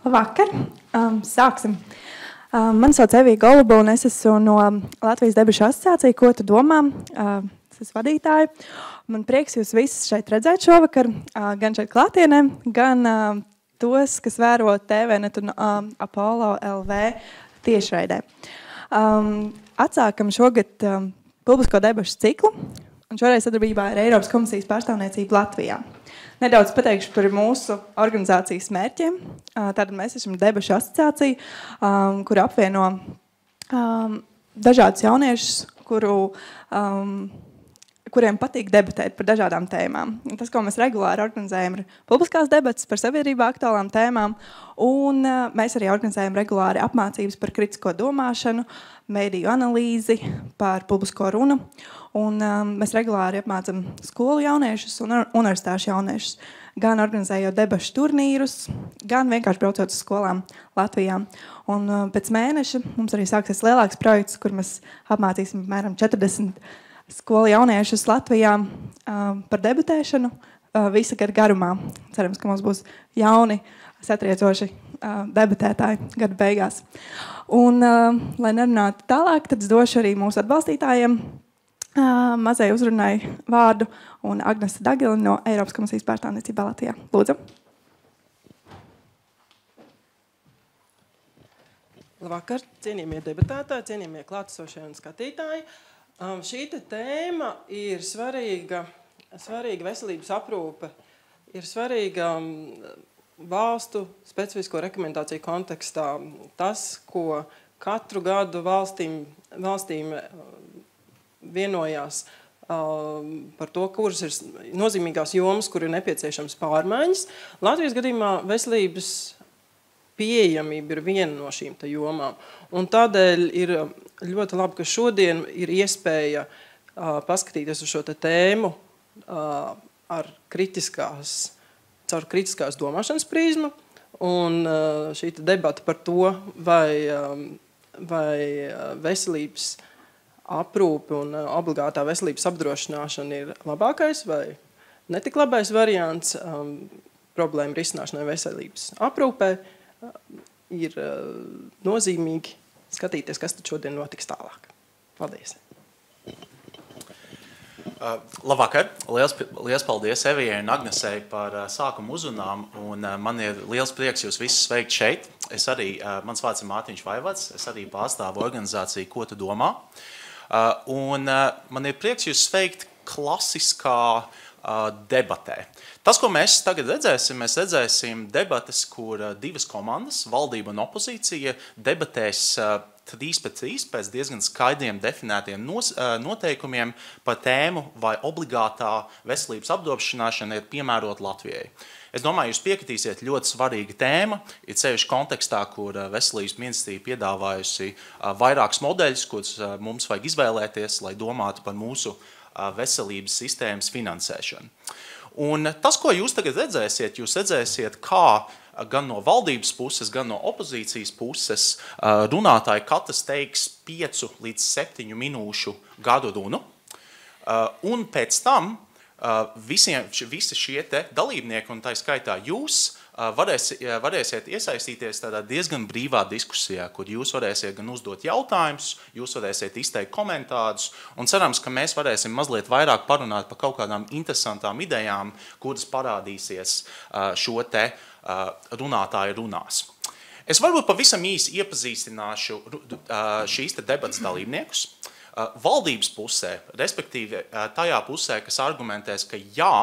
Labvakar! Sāksim. Mani sauc Evija Goluba, un es esmu no Latvijas debešu asociācija Ko tu domā? Es esmu vadītāja. Man prieks jūs visus šeit redzēt šovakar, gan šeit klātienē, gan tos, kas vēro TVNet un Apollo LV tiešraidē. Atsākam šogad publisko debašu ciklu, un šoreiz sadarbībā ar Eiropas komisijas pārstāvniecību Latvijā. Nedaudz pateikšu par mūsu organizācijas mērķiem. Tātad mēs esam debašu asociācija, kur apvieno dažādus jauniešus, kuriem patīk debatēt par dažādām tēmām. Tas, ko mēs regulāri organizējam, ir publiskās debates par sabiedrībā aktuālām tēmām, un mēs arī organizējam regulāri apmācības par kritisko domāšanu, mediju analīzi, par publisko runu, un mēs regulāri apmācam skolu jauniešus un universitāšu jauniešus, gan organizējot debašu turnīrus, gan vienkārši braucot uz skolām Latvijā. Un pēc mēneša mums arī sāksies lielāks projekts, kur mēs apmācīsim apmēram 40 skolu jauniešus Latvijā par debatēšanu visa gada garumā. Cerams, ka mums būs jauni, satriecoši debatētāji gada beigās. Un, lai nerunātu tālāk, tad es došu arī mūsu atbalstītājiem mazai uzrunai vārdu un Agnese Dagila no Eiropas komisijas pārstāvniecībā Latvijā. Lūdzu. Labvakar, cienījamie debatētāji, cienījamie klātesošie un skatītāji. Šī tēma ir svarīga veselības aprūpe, ir svarīga valstu specifisko rekomendāciju kontekstā. Tas, ko katru gadu valstīm vienojās par to, kuras ir nozīmīgās jomas, kur ir nepieciešams pārmaiņas. Latvijas gadījumā veselības pieejamība ir viena no šīm jomām. Un tādēļ ir ļoti labi, ka šodien ir iespēja paskatīties uz šo tēmu ar caur kritiskās domāšanas prizmu. Un šī debata par to, vai veselības aprūpe un obligātā veselības apdrošināšana ir labākais vai netik labais variants problēmu risināšanai veselības aprūpē, ir nozīmīgi skatīties, kas tad šodien notiks tālāk. Paldies! Labvakar! Liels paldies Evijai un Agnesei par sākumu uzrunām, un man ir liels prieks jūs visus sveikt šeit. Mans vārds ir Mārtiņš Vaivads, es arī pārstāvu organizāciju Ko tu domā? Un man ir prieks jūs sveikt klasiskā debatē. Tas, ko mēs tagad redzēsim, mēs redzēsim debates, kur divas komandas, valdība un opozīcija, debatēs 3-3 pēc diezgan skaidriem definētiem noteikumiem par tēmu, vai obligātā veselības apdrošināšana ir piemērota Latvijai. Es domāju, jūs piekritīsiet, ļoti svarīga tēma, ir sevišķi kontekstā, kur veselības ministrija piedāvājusi vairākus modeļus, kurus mums vajag izvēlēties, lai domātu par mūsu veselības sistēmas finansēšanu. Un tas, ko jūs tagad redzēsiet, kā gan no valdības puses, gan no opozīcijas puses runātāji katrs teiks 5 līdz 7 minūšu gadu runu. Un pēc tam visi šie dalībnieki, un tā skaitā jūs, varēsiet iesaistīties tādā diezgan brīvā diskusijā, kur jūs varēsiet gan uzdot jautājumus, jūs varēsiet izteikt komentārus, un cerams, ka mēs varēsim mazliet vairāk parunāt par kaut kādām interesantām idejām, kuras parādīsies šo runātāju runās. Es varbūt pavisam īsi iepazīstināšu šīs debatas dalībniekus. Valdības pusē, respektīvi tajā pusē, kas argumentēs, ka jā,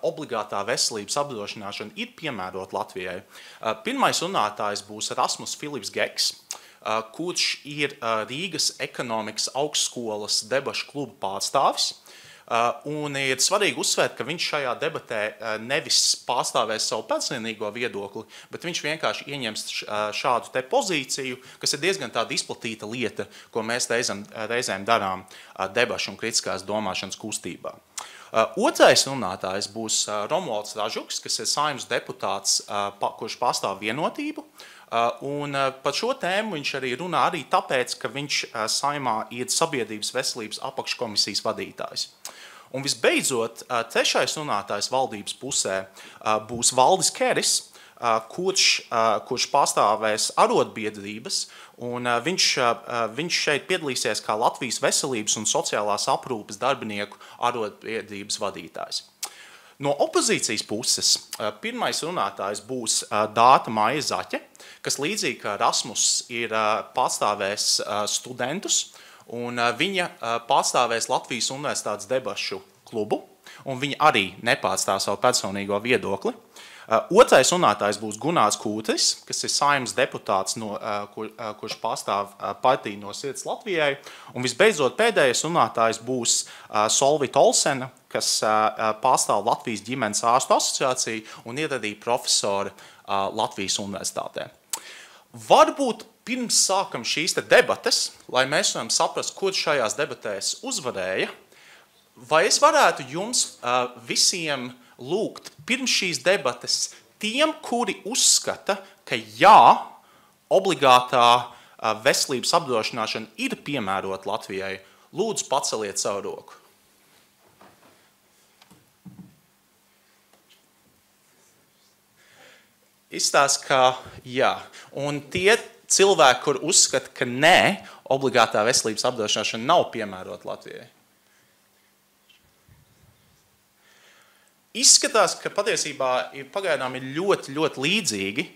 obligātā veselības apdrošināšana ir piemērota Latvijai. Pirmais runātājs būs Rasmus Filips Geks, kurš ir Rīgas ekonomikas augstskolas debašu kluba pārstāvis. Un ir svarīgi uzsvērt, ka viņš šajā debatē nevis pārstāvēs savu personīgo viedokli, bet viņš vienkārši ieņems šādu pozīciju, kas ir diezgan tāda izplatīta lieta, ko mēs reizēm darām debašu un kritiskās domāšanas kustībā. Otrais runātājs būs Romualds Ražuks, kas ir Saeimas deputāts, kurš pārstāv Vienotību. Un par šo tēmu viņš arī runā arī tāpēc, ka viņš Saeimā ir Sabiedrības veselības apakškomisijas vadītājs. Un visbeidzot, trešais runātājs valdības pusē būs Valdis Keris, kurš pārstāvēs arotbiedrības, un viņš šeit piedalīsies kā Latvijas veselības un sociālās aprūpes darbinieku arotbiedrības vadītājs. No opozīcijas puses pirmais runātājs būs Dāta Maija Zaķe, kas līdzīgi kā Rasmus ir pārstāvēs studentus, un viņa pārstāvēs Latvijas Universitātes debašu klubu, un viņa arī nepārstāv savu personīgo viedokli. Otrais runātājs būs Gunārs Kūtris, kas ir Saeimas deputāts, kurš pārstāv partiju No sirds Latvijai. Un visbeidzot pēdējais runātājs būs Solvita Olsena, kas pārstāv Latvijas ģimenes ārstu asociāciju un ir arī profesori Latvijas universitātē. Varbūt pirms sākam šīs debates, lai mēs varam saprast, kurš šajās debatēs uzvarēja, vai es varētu jums visiem lūgt pirms šīs debates tiem, kuri uzskata, ka jā, obligātā veselības apdrošināšana ir piemērota Latvijai, lūdzu paceliet savu roku. Izstāsta, ka jā. Un tie cilvēki, kur uzskata, ka nē, obligātā veselības apdrošināšana nav piemērota Latvijai. Izskatās, ka patiesībā pagaidām ir ļoti līdzīgi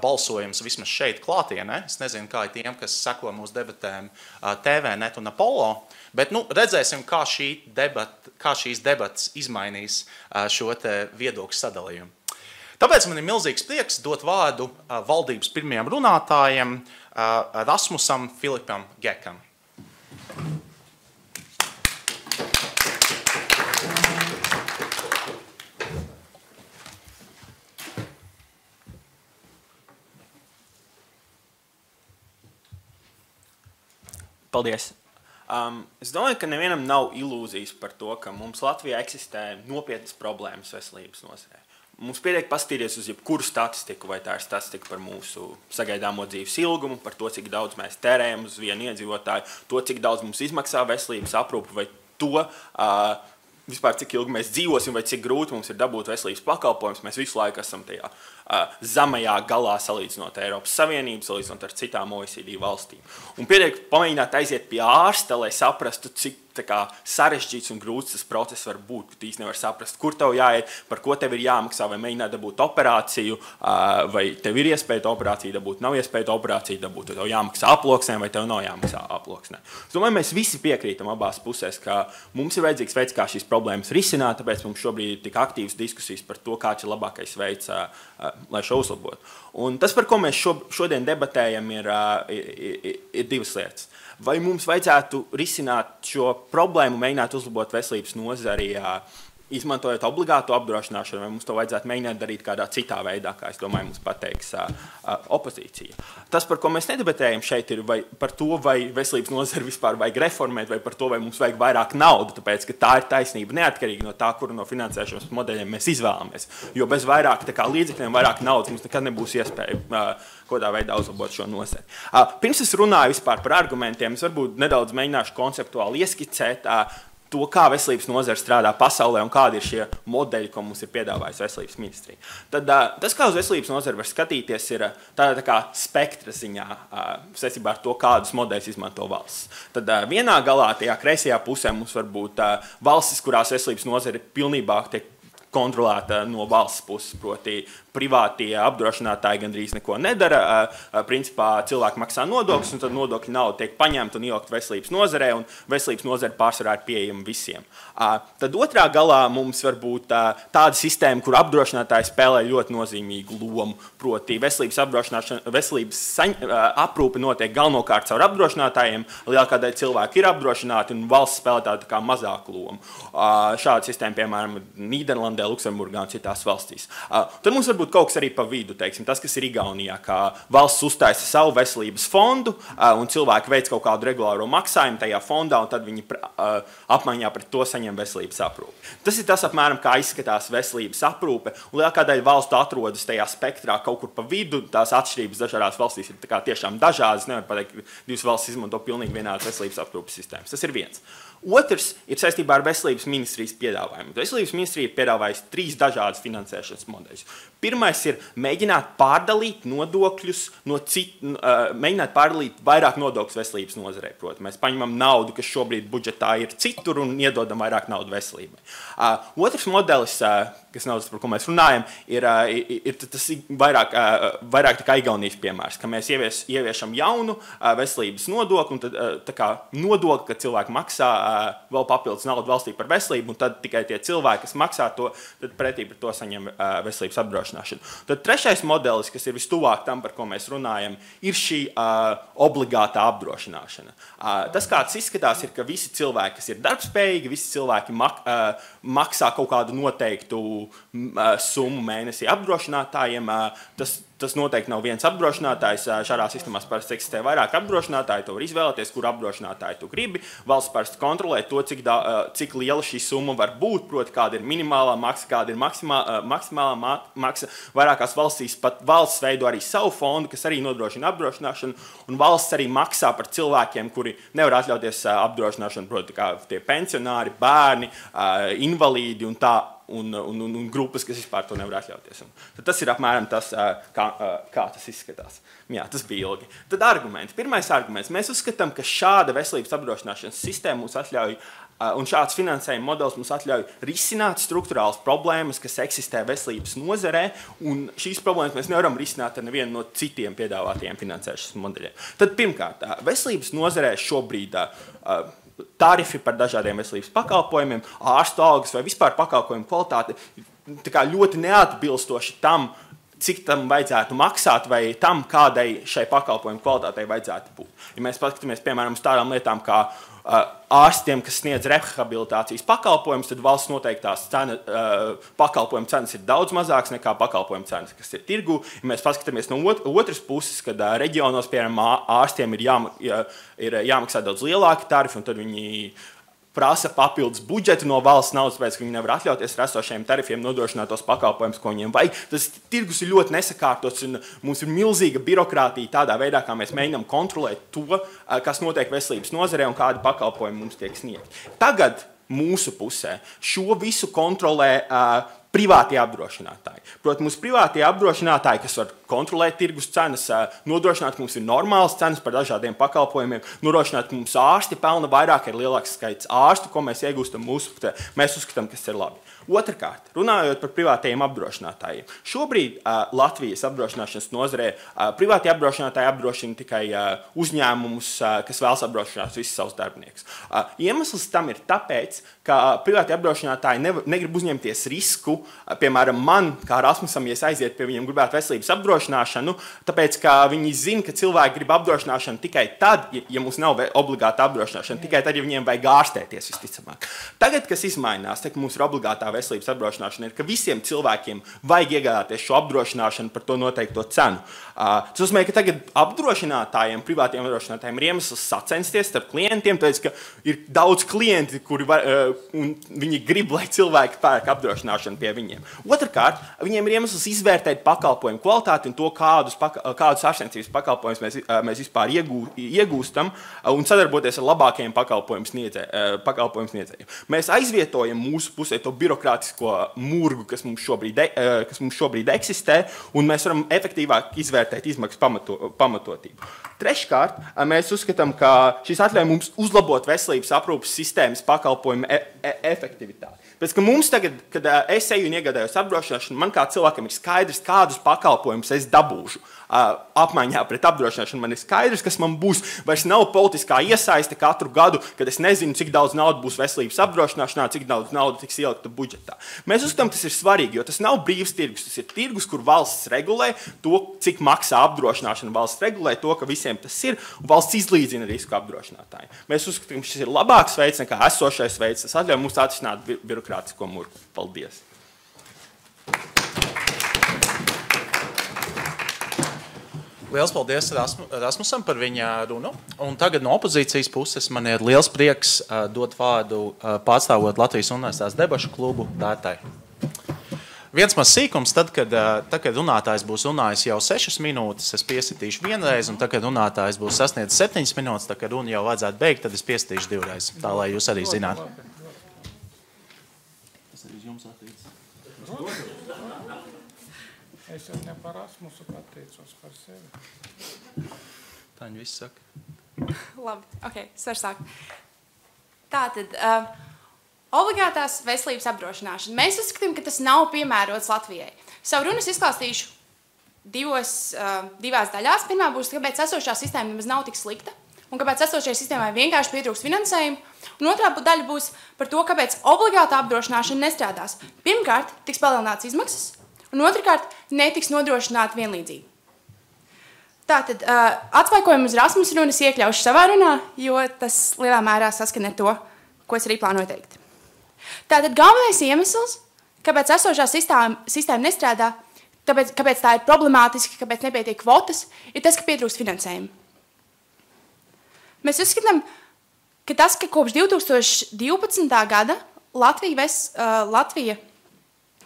balsojums vismaz šeit klātienē. Es nezinu, kā ir tiem, kas seko mūsu debatēm TVNet un Apollo, bet redzēsim, kā šīs debatas izmainīs šo viedokļu sadalījumu. Tāpēc man ir milzīgs prieks dot vārdu valdības pirmajam runātājam Rasmusam Filipam Gekam. Paldies. Es domāju, ka nevienam nav ilūzijas par to, ka mums Latvijā eksistē nopietnas problēmas veselības nozarē. Mums pietiek paskatīties uz jebkuru statistiku, vai tā ir statistika par mūsu sagaidāmo dzīves ilgumu, par to, cik daudz mēs tērējam uz vienu iedzīvotāju, to, cik daudz mums izmaksā veselības aprūpe, vai to, vispār cik ilgi mēs dzīvosim, vai cik grūti mums ir dabūt veselības pakalpojumus. Mēs visu laiku esam tajā zemajā galā salīdzinot Eiropas Savienību, salīdzinot ar citām OECD valstīm. Un pietiek pamēģināt aiziet pie ārsta, lai saprastu, cik sarežģīts un grūts tas process var būt, ka tu īsti nevar saprast, kur tev jāiet, par ko tev ir jāmaksā, vai mēģināt dabūt operāciju, vai tev ir iespēja operāciju dabūt, nav iespēja operāciju dabūt, vai tev jāmaksā aploksnē, vai tev nav jāmaksā aploksnē. Es domāju, mēs visi piekrītam abās pusēs, ka mums ir vajadzīgs veids, kā šīs problēmas risināt, tāpēc mums šobrīd ir tik aktīvas diskusijas par to, kāds ir labākais veids, lai šo uzlabotu. Un tas, par ko mēs šodien debatējam, ir divas lietas. Vai mums vajadzētu risināt šo problēmu, mēģināt uzlabot veselības nozari, izmantojot obligātu apdrošināšanu, vai mums to vajadzētu mēģināt darīt kādā citā veidā, kā es domāju, mums pateiks opozīcija. Tas, par ko mēs nedebatējam šeit, ir par to, vai veselības nozari vispār vajag reformēt, vai par to, vai mums vajag vairāk naudu, tāpēc, ka tā ir taisnība neatkarīgi no tā, kuru no finansēšanas modeļiem mēs izvēlamies. Jo bez vairāk līdzekļiem, vairāk naudas mums nekad nebūs iespēja kādā veidā uzlabot šo nozari. Pirms es runāju vispār par argumentiem, es varbūt nedaudz mēģināšu konceptuāli ieskicēt to, kā veselības nozare strādā pasaulē un kādi ir šie modeļi, ko mums ir piedāvājusi veselības ministrija. Tad tas, kā uz veselības nozari var skatīties, ir tādā kā spektra ziņā saistībā ar to, kādus modeļus izmanto valsts. Tad vienā galā, tajā kreisajā pusē mums var būt valstis, kurās veselības nozare pilnībā tiek kontrolēta no valsts puses, proti privātie apdrošinātāji gandrīz neko nedara. Principā cilvēki maksā nodokļus, un tad nodokļu nauda tiek paņemta un ielikt veselības nozarē, un veselības nozare pārsvarā ir pieejama visiem. Tad otrā galā mums var būt tāda sistēma, kur apdrošinātāji spēlē ļoti nozīmīgu lomu, proti veselības aprūpe notiek galvenokārt caur apdrošinātājiem, lielākā daļa cilvēku ir apdrošināti, un valsts spēlē tādu kā mazāku lomu. Šāda sistēma, piemēram, Nīderlandē, Luksemburgā un citās valstīs. Tad mums var būt kaut kas arī pa vidu, teiksim, tas, kas ir Igaunijā, kā valsts uztaisa savu veselības fondu, un cilvēki veic kaut kādu regulāro maksājumu tajā fondā, un tad viņi apmaiņā pret to saņem veselības aprūpi. Tas ir tas, apmēram, kā izskatās veselības aprūpe, un lielākā daļa valstu atrodas tajā spektrā kaut kur pa vidu. Tās atšķirības dažādās valstīs ir tiešām dažādas. Nevar pateikt, ka divas valstis izmanto pilnīgi vienādas veselības aprūpes sistēmas. Tas ir viens. Otrs ir saistībā ar veselības ministrijas piedāvājumu. Veselības ministrija ir piedāvājusi 3 dažādas finansēšanas modeļus. Pirmais ir mēģināt pārdalīt nodokļus mēģināt pārdalīt vairāk nodokļus veselības nozarē. Proti, mēs paņemam naudu, kas šobrīd budžetā ir citur, un iedodam vairāk naudu veselībai. Otrs modelis, kas nav tas, par ko mēs runājam, ir tas vairāk tā kā Igaunijas piemērs, ka mēs ieviešam jaunu veselības nodokli, un tad tā kā nodokli, ka cilvēki maksā vēl papildus naudu valstī par veselību, un tad tikai tie cilvēki, kas maksā to, tad pretī par to saņem veselības apdrošināšanu. Tad trešais modelis, kas ir vistuvāk tam, par ko mēs runājam, ir šī obligātā apdrošināšana. Tas, kā tas izskatās, ir, ka visi cilvēki, kas ir darbspējīgi, visi cilvēki maksā kaut kādu noteiktu summu mēnesī apdrošinātājiem. Tas noteikti nav viens apdrošinātājs. Šādā sistēmā parasti eksistē vairāk apdrošinātāji. Tu vari izvēlēties, kuru apdrošinātāju tu gribi. Valsts parasti kontrolē to, cik liela šī summa var būt. Proti, kāda ir minimālā maksa, kāda ir maksimālā maksa. Vairākās valstīs pat valsts veido arī savu fondu, kas arī nodrošina apdrošināšanu. Un valsts arī maksā par cilvēkiem, kuri nevar atļauties apdrošināšanu. Proti, kā tie pensionāri, bērni, invalīdi un tā. Un grupas, kas vispār to nevar atļauties. Tad tas ir apmēram tas, kā tas izskatās. Jā, tas bija ilgi. Tad argumenti. Pirmais arguments. Mēs uzskatām, ka šāda veselības apdrošināšanas sistēma mums atļauj, un šāds finansējuma modelis mums atļauj risināt strukturālas problēmas, kas eksistē veselības nozarē, un šīs problēmas mēs nevaram risināt ar nevienu no citiem piedāvātajiem finansēšanas modeļiem. Tad pirmkārt, veselības nozarē šobrīd tarifi par dažādiem veselības pakalpojumiem, ārstu algas vai vispār pakalpojumu kvalitāte ļoti neatbilstoši tam, cik tam vajadzētu maksāt vai tam, kādai šai pakalpojumu kvalitātei vajadzētu būt. Ja mēs paskatāmies, piemēram, uz tādām lietām kā ārstiem, kas sniedz rehabilitācijas pakalpojumus, tad valsts noteiktās pakalpojumu cenas ir daudz mazākas nekā pakalpojumu cenas, kas ir tirgu. Ja mēs paskatāmies no otras puses, kad reģionos, piemēram, ārstiem ir jāmaksā daudz lielāki tarifi, un tad viņi prasa papildus budžetu no valsts naudas, tāpēc, ka viņi nevar atļauties ar esošajiem tarifiem nodrošināt tos pakalpojumus, ko viņiem vajag. Tas tirgus ir ļoti nesakārtots, un mums ir milzīga birokrātija tādā veidā, kā mēs mēģinām kontrolēt to, kas notiek veselības nozarē un kādi pakalpojumi mums tiek sniegti. Tagad mūsu pusē šo visu kontrolē privātie apdrošinātāji. Protams, mūsu privātie apdrošinātāji, kas var kontrolēt tirgus cenas, nodrošināt, ka mums ir normālas cenas par dažādiem pakalpojumiem, nodrošināt, ka mums ārsti pelna vairāk, ir lielāks skaits ārstu, ko mēs iegūstam mūsu pusē. Mēs uzskatām, ka tas ir labi. Otrakārt, runājot par privātajiem apdrošinātājiem. Šobrīd Latvijas apdrošināšanas nozarē privātie apdrošinātāji apdrošina tikai uzņēmumus, kas vēlas apdrošināt visus savus darbiniekus. Iemesls tam ir tāpēc, ka privātie apdrošinātāji negrib uzņemties risku, piemēram, man, kā Rasmusam, ja es aizietu pie viņiem gribētu veselības apdrošināšanu, tāpēc, ka viņi zina, ka cilvēki grib apdrošināšanu tikai tad, ja mums nav obligāta apdrošināšana, tikai tad, ja viņiem vajag ārstēties visticamāk. Tagad, kas izmainās, ka mums ir obligātā veselības apdrošināšana, ir, ka visiem cilvēkiem vajag iegādāties šo apdrošināšanu par to noteikto cenu. Tas nozīmē, ka tagad apdrošinātājiem, privātiem apdrošinātājiem ir iemesls sacensties starp klientiem, tāpēc, ka ir daudz klienti, kuri un viņi grib, lai cilvēki pērk apdrošināšanu pie viņiem. Otrakārt, viņiem ir iemesls izvērtēt pakalpojumu kvalitāti un to, kādus ārstniecības pakalpojumus mēs vispār iegūstam un sadarboties ar labākajiem pakalpojumu sniedzējiem. Mēs aizvietojam mūsu pusē to birokrātisko murgu, kas mums šobrīd eksistē, un mēs varam efektīvāk izvērtēt izmaksu pamatotību. Treškārt, mēs uzskatām, ka šis atļauj mums uzlabot veselības aprūpes sistēmas pakalpojumu efektivitāti. Pēc, ka mums tagad, kad es eju un iegādājos apdrošināšanu, man kā cilvēkam ir skaidrs, kādus pakalpojumus es dabūšu. Apmaiņā pret apdrošināšanu man ir skaidrs, kas man būs. Vairs nav politiskā iesaiste katru gadu, kad es nezinu, cik daudz naudas būs veselības apdrošināšanā, cik daudz naudas tiks ielikta budžetā. Mēs uzskatām, tas ir svarīgi, jo tas nav brīvs tirgus. Tas ir tirgus, kur valsts regulē to, cik maksā apdrošināšana. Valsts regulē to, ka visiem tas ir, un valsts izlīdzina risku apdrošinātājiem. Mēs uzskatām, ka šis ir labāks veids nekā esošais veids. Tas atļauj mums atrisināt birokrātisko murgu. Paldies! Liels paldies Rasmusam par viņa runu. Un tagad no opozīcijas puses man ir liels prieks dot vārdu pārstāvot Latvijas Universitātes debašu klubu Dārtai. Viens mazs sīkums, tad, kad runātājs būs runājis jau 6 minūtes, es piesitīšu vienreiz, un tad, kad runātājs būs sasniedzis 7 minūtes, tad, kad runa jau vajadzētu beigt, tad es piesitīšu 2 reizes. Tā, lai jūs arī zinātu. Tas arī uz jums attiecas. Es jau ne par Asmusu pateicos par sevi. Tā viņi viss saka. Labi, ok, es varu sākt. Tātad, obligātās veselības apdrošināšana. Mēs uzskatām, ka tas nav piemērots Latvijai. Savu runas izklāstīšu divās daļās. Pirmā būs, kāpēc esošā sistēma nemaz nav tik slikta, un kāpēc esošajai sistēmai vienkārši pietrūkst finansējumu. Un otrā daļa būs par to, kāpēc obligātā apdrošināšana nestrādās. Pirmkārt, tiks palielināts izmaksas, un otrkārt, netiks nodrošināta vienlīdzība. Tātad, atspēkojumu uz Rasmus runas iekļaušu savā runā, jo tas lielā mērā saskan ar to, ko es arī plānoju teikt. Tātad galvenais iemesls, kāpēc esošā sistēma nestrādā, kāpēc tā ir problemātiska, kāpēc nepietiek kvotas, ir tas, ka pietrūkst finansējumu. Mēs uzskatām, ka tas, ka kopš 2012. gada Latvija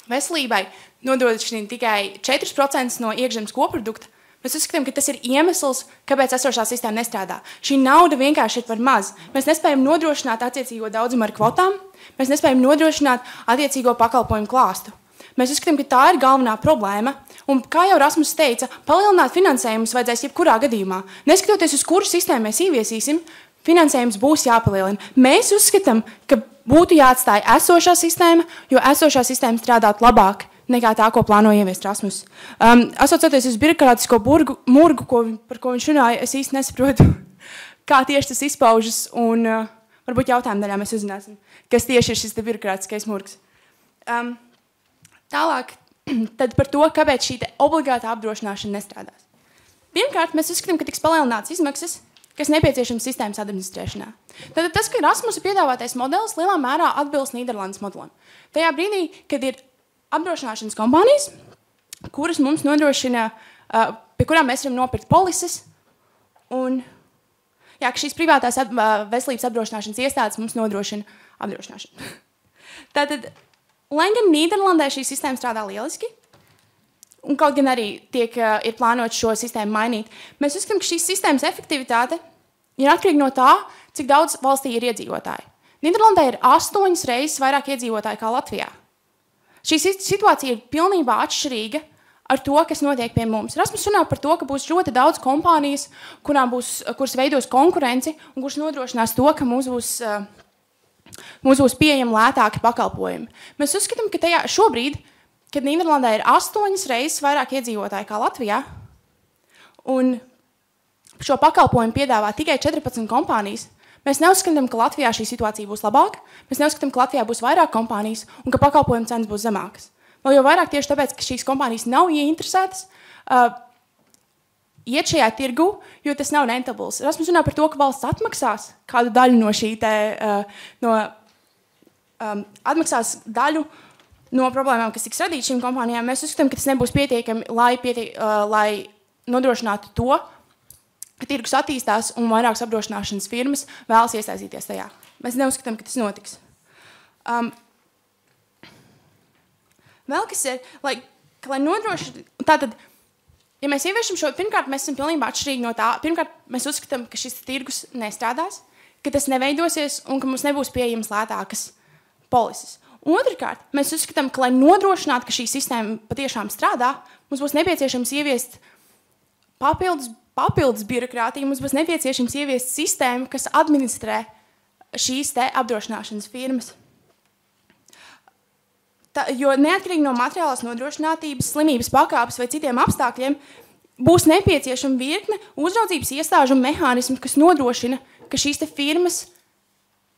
veselībai nodrošina tikai 4% no iekšzemes koprodukta, mēs uzskatām, ka tas ir iemesls, kāpēc esošā sistēma nestrādā. Šī nauda vienkārši ir par maz. Mēs nespējam nodrošināt attiecīgo daudzumu ar kvotām, mēs nespējam nodrošināt attiecīgo pakalpojumu klāstu. Mēs uzskatām, ka tā ir galvenā problēma. Un, kā jau Rasmus teica, palielināt finansējumus vajadzēs jebkurā gadījumā. Neskatoties uz kuru sistēmu mēs ieviesīsim, finansējums būs jāpalielina. Mēs uzskatām, ka būtu jāatstāj esošā sistēma, jo esošā sistēma strādāt labāk nekā tā, ko plāno ieviest Rasmus. Asociēties uz birokrātisko murgu, par ko viņš runāja, es īsti nesaprotu, kā tieši tas izpaužas, un varbūt jautājumu daļā mēs uzzināsim, kas tieši ir šis birokrātiskais murgs. Tālāk, tad par to, kāpēc šī obligātā apdrošināšana nestrādās. Pirmkārt, mēs uzskatām, ka tiks palielināts izmaksas, kas nepieciešams sistēmas administrēšanā. Tad tas, ka Rasmusa piedāvātais modelis lielā mērā atbilst Nīderlandes modelim. Tajā brīdī, kad ir apdrošināšanas kompānijas, kuras mums nodrošina, pie kurām mēs varam nopirkt polises, un ka šīs privātās veselības apdrošināšanas iestādes mums nodrošina apdrošināšanu. Tātad, lai gan Nīderlandē šī sistēma strādā lieliski, un kaut gan arī ir plānots šo sistēmu mainīt, mēs uzskatām, ka šīs sistēmas efektivitāte ir atkarīga no tā, cik daudz valstī ir iedzīvotāji. Nīderlandē ir 8 reizes vairāk iedzīvotāji kā Latvijā. Šī situācija ir pilnībā atšķirīga ar to, kas notiek pie mums. Rasmus runā par to, ka būs ļoti daudz kompānijas, kuras veidos konkurenci un kuras nodrošinās to, ka mums būs pieejami lētāki pakalpojumi. Mēs uzskatām, ka šobrīd, kad Nīderlandē ir 8 reizes vairāk iedzīvotāji kā Latvijā, un šo pakalpojumu piedāvā tikai 14 kompānijas, mēs neuzskatām, ka Latvijā šī situācija būs labāka, mēs neuzskatām, ka Latvijā būs vairāk kompānijas un ka pakalpojumu cenas būs zemākas. Vēl jau vairāk tieši tāpēc, ka šīs kompānijas nav ieinteresētas iet šajā tirgu, jo tas nav rentables. Rasmus runā par to, ka valsts atmaksās kādu daļu no atmaksās daļu no problēmām, kas tiks radītas šīm kompānijām. Mēs uzskatām, ka tas nebūs pietiekami, lai nodrošinātu to, ka tirgus attīstās un vairākas apdrošināšanas firmas vēlas iesaistīties tajā. Mēs neuzskatām, ka tas notiks. Vēl kas ir, lai nodrošinātu, tātad, ja mēs ieviešam šo, pirmkārt, mēs esam pilnībā atšķirīgi no tā, pirmkārt, mēs uzskatām, ka šis tirgus nestrādās, ka tas neveidosies un ka mums nebūs pieejams lētākas polises. Otrkārt, mēs uzskatām, ka, lai nodrošinātu, ka šī sistēma patiešām strādā, mums būs nepieciešams ieviest papildus birokrātiju, mums būs nepieciešams ieviest sistēmu, kas administrē šīs apdrošināšanas firmas. Jo neatkarīgi no materiālās nodrošinātības, slimības pakāpes vai citiem apstākļiem, būs nepieciešama virkne uzraudzības iestāžu un mehānismu, kas nodrošina, ka šīs firmas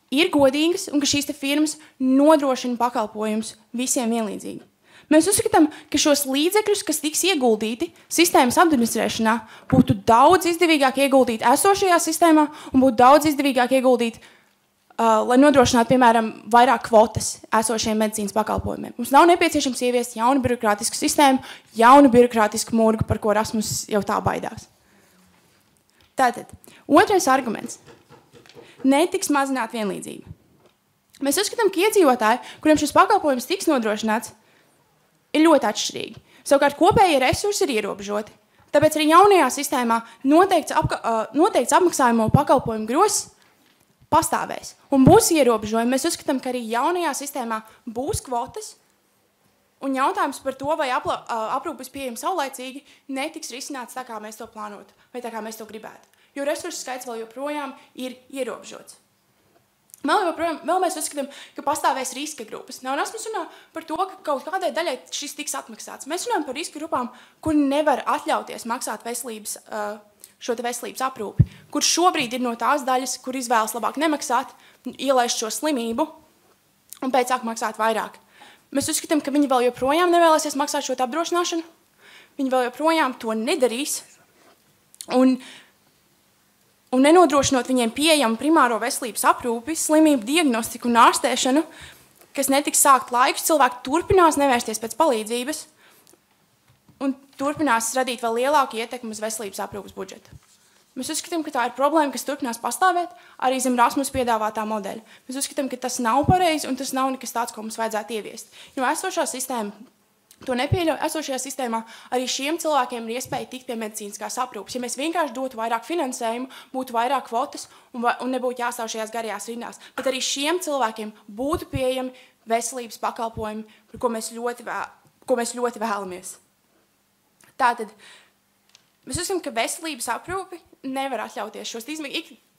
ir godīgas un ka šīs firmas nodrošina pakalpojumus visiem vienlīdzīgi. Mēs uzskatām, ka šos līdzekļus, kas tiks ieguldīti sistēmas administrēšanā, būtu daudz izdevīgāk ieguldīt esošajā sistēmā un būtu daudz izdevīgāk ieguldīt, lai nodrošinātu, piemēram, vairāk kvotas esošiem medicīnas pakalpojumiem. Mums nav nepieciešams ieviest jaunu birokrātisku sistēmu, jaunu birokrātisku murgu, par ko Rasmus jau tā baidās. Tātad, otrais arguments. Netiks mazināt vienlīdzību. Mēs uzskatām, ka iedzīvotāji, kuriem šis pakalpojums tiks nodrošināts, ir ļoti atšķirīgi. Savukārt kopējie resursi ir ierobežoti. Tāpēc arī jaunajā sistēmā noteikts apmaksājumu pakalpojumu grozs pastāvēs un būs ierobežojumi. Mēs uzskatām, ka arī jaunajā sistēmā būs kvotas, un jautājums par to, vai aprūpes pieejama saulaicīgi, netiks risināts tā, kā mēs to plānotu, vai tā, kā mēs to gribētu. Jo resursu skaits vēl joprojām ir ierobežots. Vēl mēs uzskatām, ka pastāvēs riska grupas. Erasmus runā par to, ka kaut kādai daļai šis tiks atmaksāts. Mēs runājam par riska grupām, kur nevar atļauties maksāt šo veselības aprūpi, kur šobrīd ir no tās daļas, kur izvēlas labāk nemaksāt, ielaist šo slimību un pēc sāk maksāt vairāk. Mēs uzskatām, ka viņi vēl joprojām nevēlēsies maksāt šo apdrošināšanu, viņi vēl joprojām to nedarīs, un nenodrošinot viņiem pieejamu primāro veselības aprūpi, slimību diagnostiku un ārstēšanu, kas netiks sākt laikus, cilvēki turpinās nevērsties pēc palīdzības un turpinās radīt vēl lielāku ietekmi uz veselības aprūpes budžetu. Mēs uzskatām, ka tā ir problēma, kas turpinās pastāvēt arī zem Erasmus piedāvātā modeļa. Mēs uzskatām, ka tas nav pareizi un tas nav nekas tāds, ko mums vajadzētu ieviest. Jo esošā sistēma to nepieļauj. Esošajā sistēmā arī šiem cilvēkiem ir iespēja tikt pie medicīniskās aprūpes. Ja mēs vienkārši dotu vairāk finansējumu, būtu vairāk kvotas un nebūtu jāstāv šajās garajās rindās, bet arī šiem cilvēkiem būtu pieejami veselības pakalpojumi, ko mēs ļoti vēlamies. Tātad, mēs uzskatām, ka veselības aprūpi nevar atļauties šos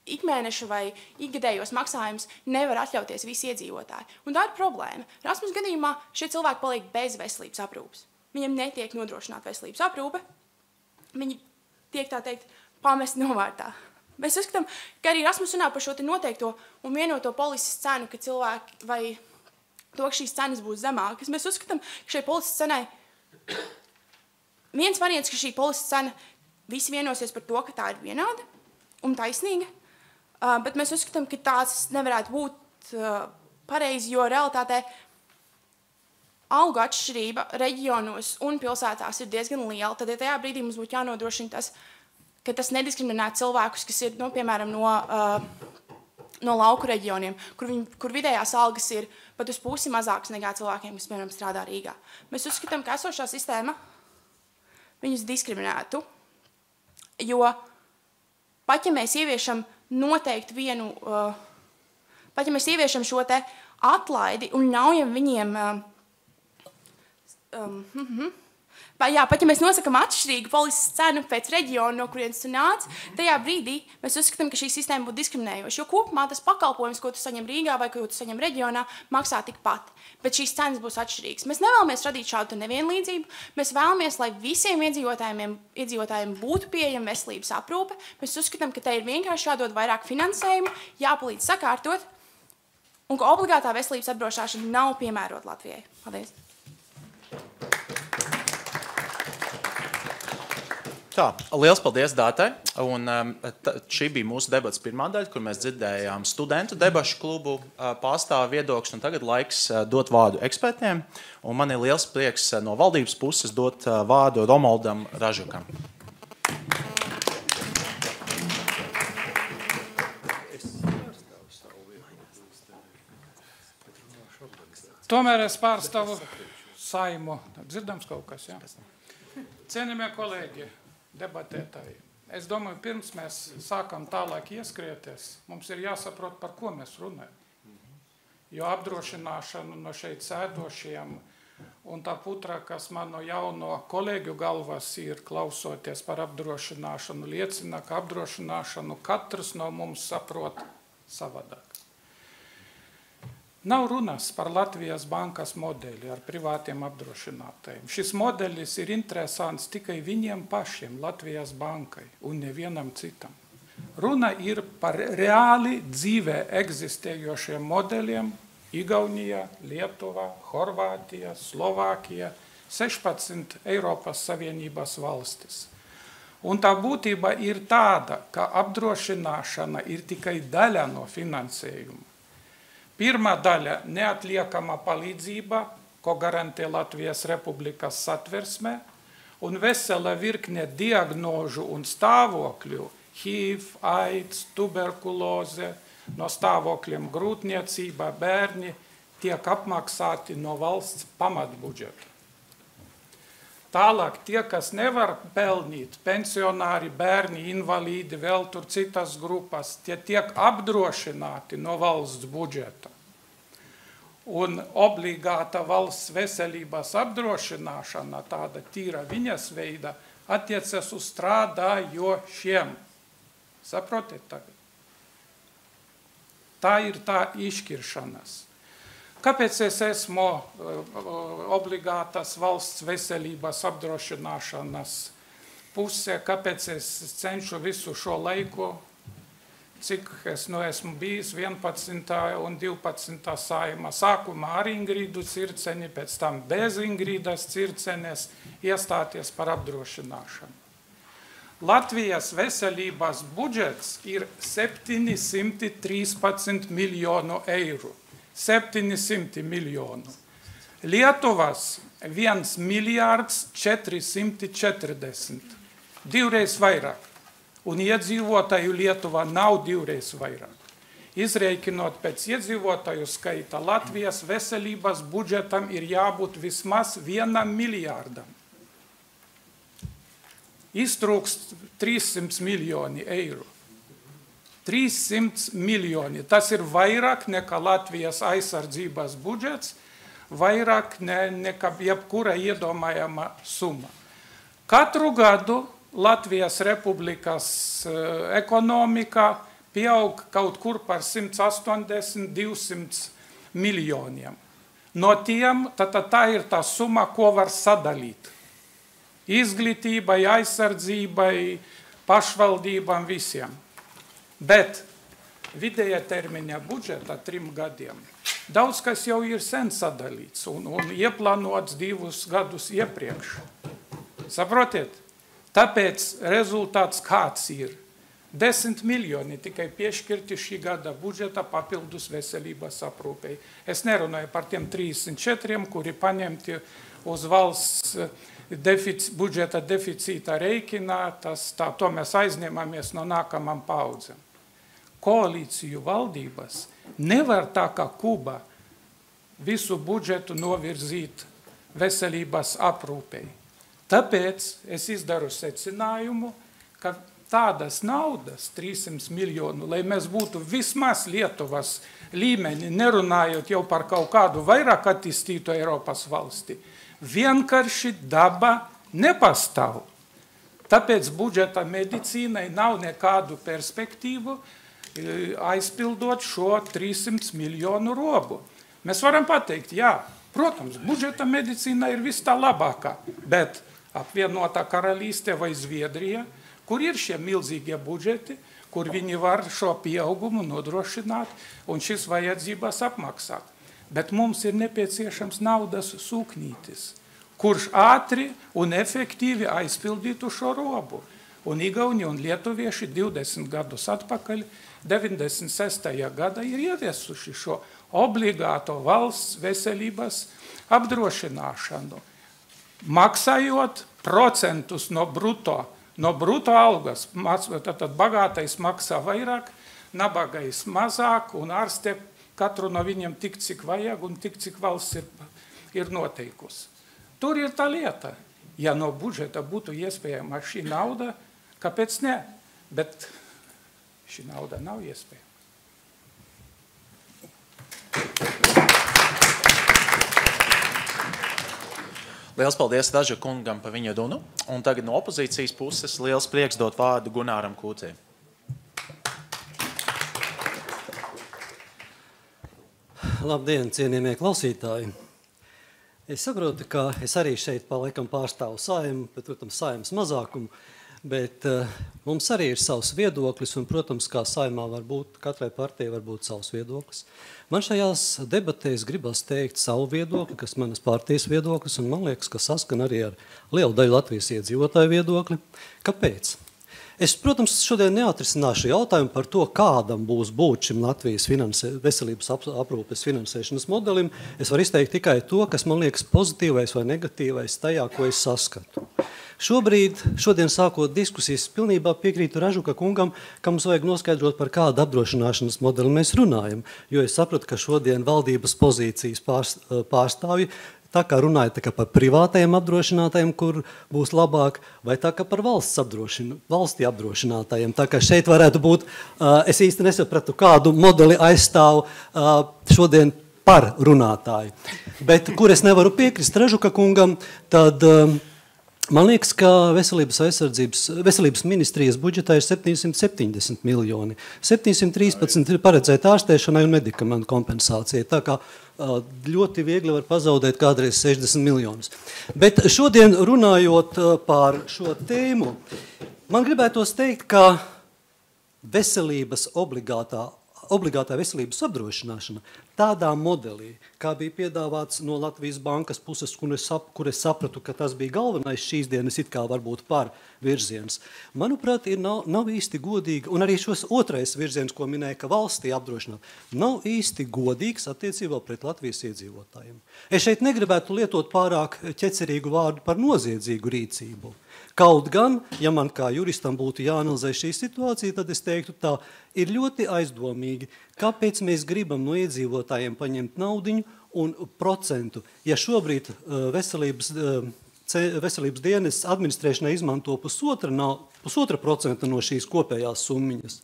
ikmēnešu vai ikgadējos maksājumus nevar atļauties visi iedzīvotāji. Un tā ir problēma. Erasmus gadījumā šie cilvēki paliek bez veselības aprūpes. Viņiem netiek nodrošināta veselības aprūpe. Viņi tiek, tā teikt, pamesti novārtā. Mēs uzskatām, ka arī Erasmus runā par šo noteikto un vienoto polises cenu, ka cilvēki vai to, ka šīs cenas būs zemākas. Mēs uzskatām, ka šai polises cenai viens variants, ka šī polises cena visi vienosies par to, ka tā ir vienāda un taisnīga. Bet mēs uzskatām, ka tās nevarētu būt pareizi, jo realitātē algu atšķirība reģionos un pilsētās ir diezgan liela. Tad tajā brīdī mums būtu jānodrošina tas, ka tas nediskriminētu cilvēkus, kas ir, piemēram, no lauku reģioniem, kur vidējās algas ir pat uz pusi mazākas nekā cilvēkiem, kas, piemēram, strādā Rīgā. Mēs uzskatām, ka esošā sistēma viņus diskriminētu, jo pat ja mēs ieviešam noteikti pat ja mēs ieviešam šo te atlaidi un ļaujam viņiem, pat ja mēs nosakam atšķirīgu polises cenu pēc reģiona, no kurienes tu nāc, tajā brīdī mēs uzskatām, ka šī sistēma būtu diskriminējoša, jo kopumā tas pakalpojums, ko tu saņem Rīgā vai ko tu saņem reģionā, maksā tikpat, bet šīs cenas būs atšķirīgas. Mēs nevēlamies radīt šādu nevienlīdzību, mēs vēlamies, lai visiem iedzīvotājiem būtu pieejama veselības aprūpe. Mēs uzskatām, ka te ir vienkārši jādod vairāk finansējumu, jāpalīdz sakārtot, un ka obligātā veselības apdrošināšana nav piemērota Latvijai. Paldies! Tā, liels paldies Dātai. Un, šī bija mūsu debats pirmā daļa, kur mēs dzirdējām studentu debašu klubu pārstāvu viedokļus. Un tagad laiks dot vārdu ekspertiem. Un man ir liels prieks no valdības puses dot vārdu Romualdam Ražukam. Tomēr es pārstāvu Saimu. Dzirdams kaut kas, jā? Cienījamie kolēģi, debatētāji. Es domāju, pirms mēs sākam tālāk ieskrieties, mums ir jāsaprot, par ko mēs runājam. Jo apdrošināšana no šeit sēdošiem un tā putra, kas man no jauno kolēģu galvas ir klausoties par apdrošināšanu, liecina, ka apdrošināšanu katrs no mums saprot savādāk. Nav runas par Latvijas bankas modeli ar privātiem apdrošinātājiem. Šis modelis ir interesants tikai viņiem pašiem, Latvijas bankai, un nevienam citam. Runa ir par reāli dzīvē eksistējošiem modeliem Igaunijā, Lietuvā, Horvātijā, Slovākijā, 16 Eiropas Savienības valstis. Un tā būtība ir tāda, ka apdrošināšana ir tikai daļa no finansējuma. Pirmā daļa – neatliekama palīdzība, ko garantē Latvijas Republikas satversmē, un vesela virkne diagnožu un stāvokļu – HIV, AIDS, tuberkuloze, no stāvokļiem grūtniecība, bērni – tiek apmaksāti no valsts pamatbudžeta. Tālāk tie, kas nevar pelnīt, pensionāri, bērni, invalīdi, vēl tur citas grupas, tie tiek apdrošināti no valsts budžeta. Un obligāta valsts veselības apdrošināšana, tāda tīra viņas veida, attiecas uz strādājošiem. Saprotiet tagad? Tā ir tā izšķiršanas. Kāpēc es esmu obligātas valsts veselības apdrošināšanas pusē, kāpēc es cenšu visu šo laiku, cik es esmu bijis 11. un 12. saima. Sākumā ar Ingrīdu Circeni, pēc tam bez Ingrīdas Circenes iestāties par apdrošināšanu. Latvijas veselības budžets ir 713 miljonu eiro. 700 miljonu. Lietuvas 1 miljārds 440. Divreiz vairāk. Un iedzīvotāju Lietuvā nav divreiz vairāk. Izreikinot pēc iedzīvotāju skaita, Latvijas veselības budžetam ir jābūt vismaz 1 miljārdam. Iztrūkst 300 miljoni eiro. 300 miljoni. Tas ir vairāk nekā Latvijas aizsardzības budžets, vairāk nekā jebkura iedomājama summa. Katru gadu Latvijas Republikas ekonomika pieaug kaut kur par 180–200 miljoniem. No tiem tā ir tā summa, ko var sadalīt. Izglītībai, aizsardzībai, pašvaldībām, visiem. Bet vidējā termiņa budžeta 3 gadiem daudz kas jau ir sen sadalīts un ieplānots 2 gadus iepriekš. Saprotiet? Tāpēc rezultāts kāds ir? 10 miljoni tikai piešķirti šī gada budžeta papildus veselības aprūpei. Es nerunāju par tiem 34, kuri paņemti uz valsts budžeta deficīta reikina, to mēs aizņemamies no nākamām paudzēm. Koalīciju valdības nevar tā kā Kuba visu budžetu novirzīt veselības aprūpei. Tāpēc es izdaru secinājumu, ka tādas naudas, 300 miljonu, lai mēs būtu vismaz Lietuvas līmeni, nerunājot jau par kaut kādu vairāk attīstītu Eiropas valsti, vienkārši daba nepastāv. Tāpēc budžeta medicīnai nav nekādu perspektīvu aizpildot šo 300 miljonu robu. Mēs varam pateikt, jā, protams, budžeta medicīna ir vis tā labākā, bet apvienotā karalīste vai Zviedrija, kur ir šie milzīgie budžeti, kur viņi var šo pieaugumu nodrošināt un šis vajadzības apmaksāt. Bet mums ir nepieciešams naudas sūknītis, kurš ātri un efektīvi aizpildītu šo robu. Un Igauni un lietuvieši 20 gadus atpakaļ, 96. gadā ir ieviesuši šo obligāto valsts veselības apdrošināšanu, maksājot procentus no bruto algas. Tad bagātais maksā vairāk, nabagais mazāk, un ārste katru no viņiem tik, cik vajag, un tik, cik valsts ir noteikusi. Tur ir tā lieta. Ja no budžeta būtu iespējama šī nauda, kāpēc ne? Bet šī nauda nav iespējama. Liels paldies Daža kungam par viņa runu. Un tagad no opozīcijas puses liels prieks dot vārdu Gunāram Kūcē. Labdien, cienījamie klausītāji! Es saprotu, ka es arī šeit laikam pārstāvu Saeimu, bet, protams, Saeimas mazākumu, bet mums arī ir savs viedoklis, un, protams, kā Saeimā var būt, katrai partijai var būt savs viedoklis. Man šajās debatēs gribas teikt savu viedokli, kas manas partijas viedoklis, un man liekas, ka saskan arī ar lielu daļu Latvijas iedzīvotāju viedokli. Kāpēc? Es, protams, šodien neatrisināšu jautājumu par to, kādam būs būt šim Latvijas veselības aprūpes finansēšanas modelim. Es varu izteikt tikai to, kas man liekas pozitīvais vai negatīvais tajā, ko es saskatu. Šodien sākot diskusijas, pilnībā piekrītu Ražuka kungam, ka mums vajag noskaidrot, par kādu apdrošināšanas modeli mēs runājam, jo es sapratu, ka šodien valdības pozīcijas pārstāvji Tā kā runāja tā kā par privātajiem apdrošinātājiem, kur būs labāk, vai tā kā par valstī apdrošinātājiem. Tā kā šeit varētu būt, es īsti nesapratu, kādu modeli aizstāv šodien par runātāju. Bet, kur es nevaru piekrist Ražuka kungam, tad man liekas, ka veselības ministrijas budžetā ir 770 miljoni. 713 ir paredzēta ārstēšanai un medikamentu kompensācijai. Tā kā ļoti viegli var pazaudēt kādreiz 60 miljonus. Bet šodien runājot par šo tēmu, man gribētos teikt, ka veselības obligātā veselības apdrošināšana tādā modelī, kā bija piedāvāts no Latvijas bankas puses, kur es sapratu, ka tas bija galvenais šīs dienas it kā varbūt par virziens. Manuprāt, nav īsti godīgi, un arī šos otrais virziens, ko minēja, ka valstī apdrošināt, nav īsti godīgs attiecībā pret Latvijas iedzīvotājiem. Es šeit negribētu lietot pārāk ķecerīgu vārdu par noziedzīgu rīcību. Kaut gan, ja man kā juristam būtu jāanalizē šī situācija, tad es teiktu tā, ir ļoti aizdomīgi, kāpēc mēs gribam no iedzīvotājiem paņemt naudiņu un procentu. Ja šobrīd veselības dienas administrēšanai izmanto 1,5% no šīs kopējās summiņas,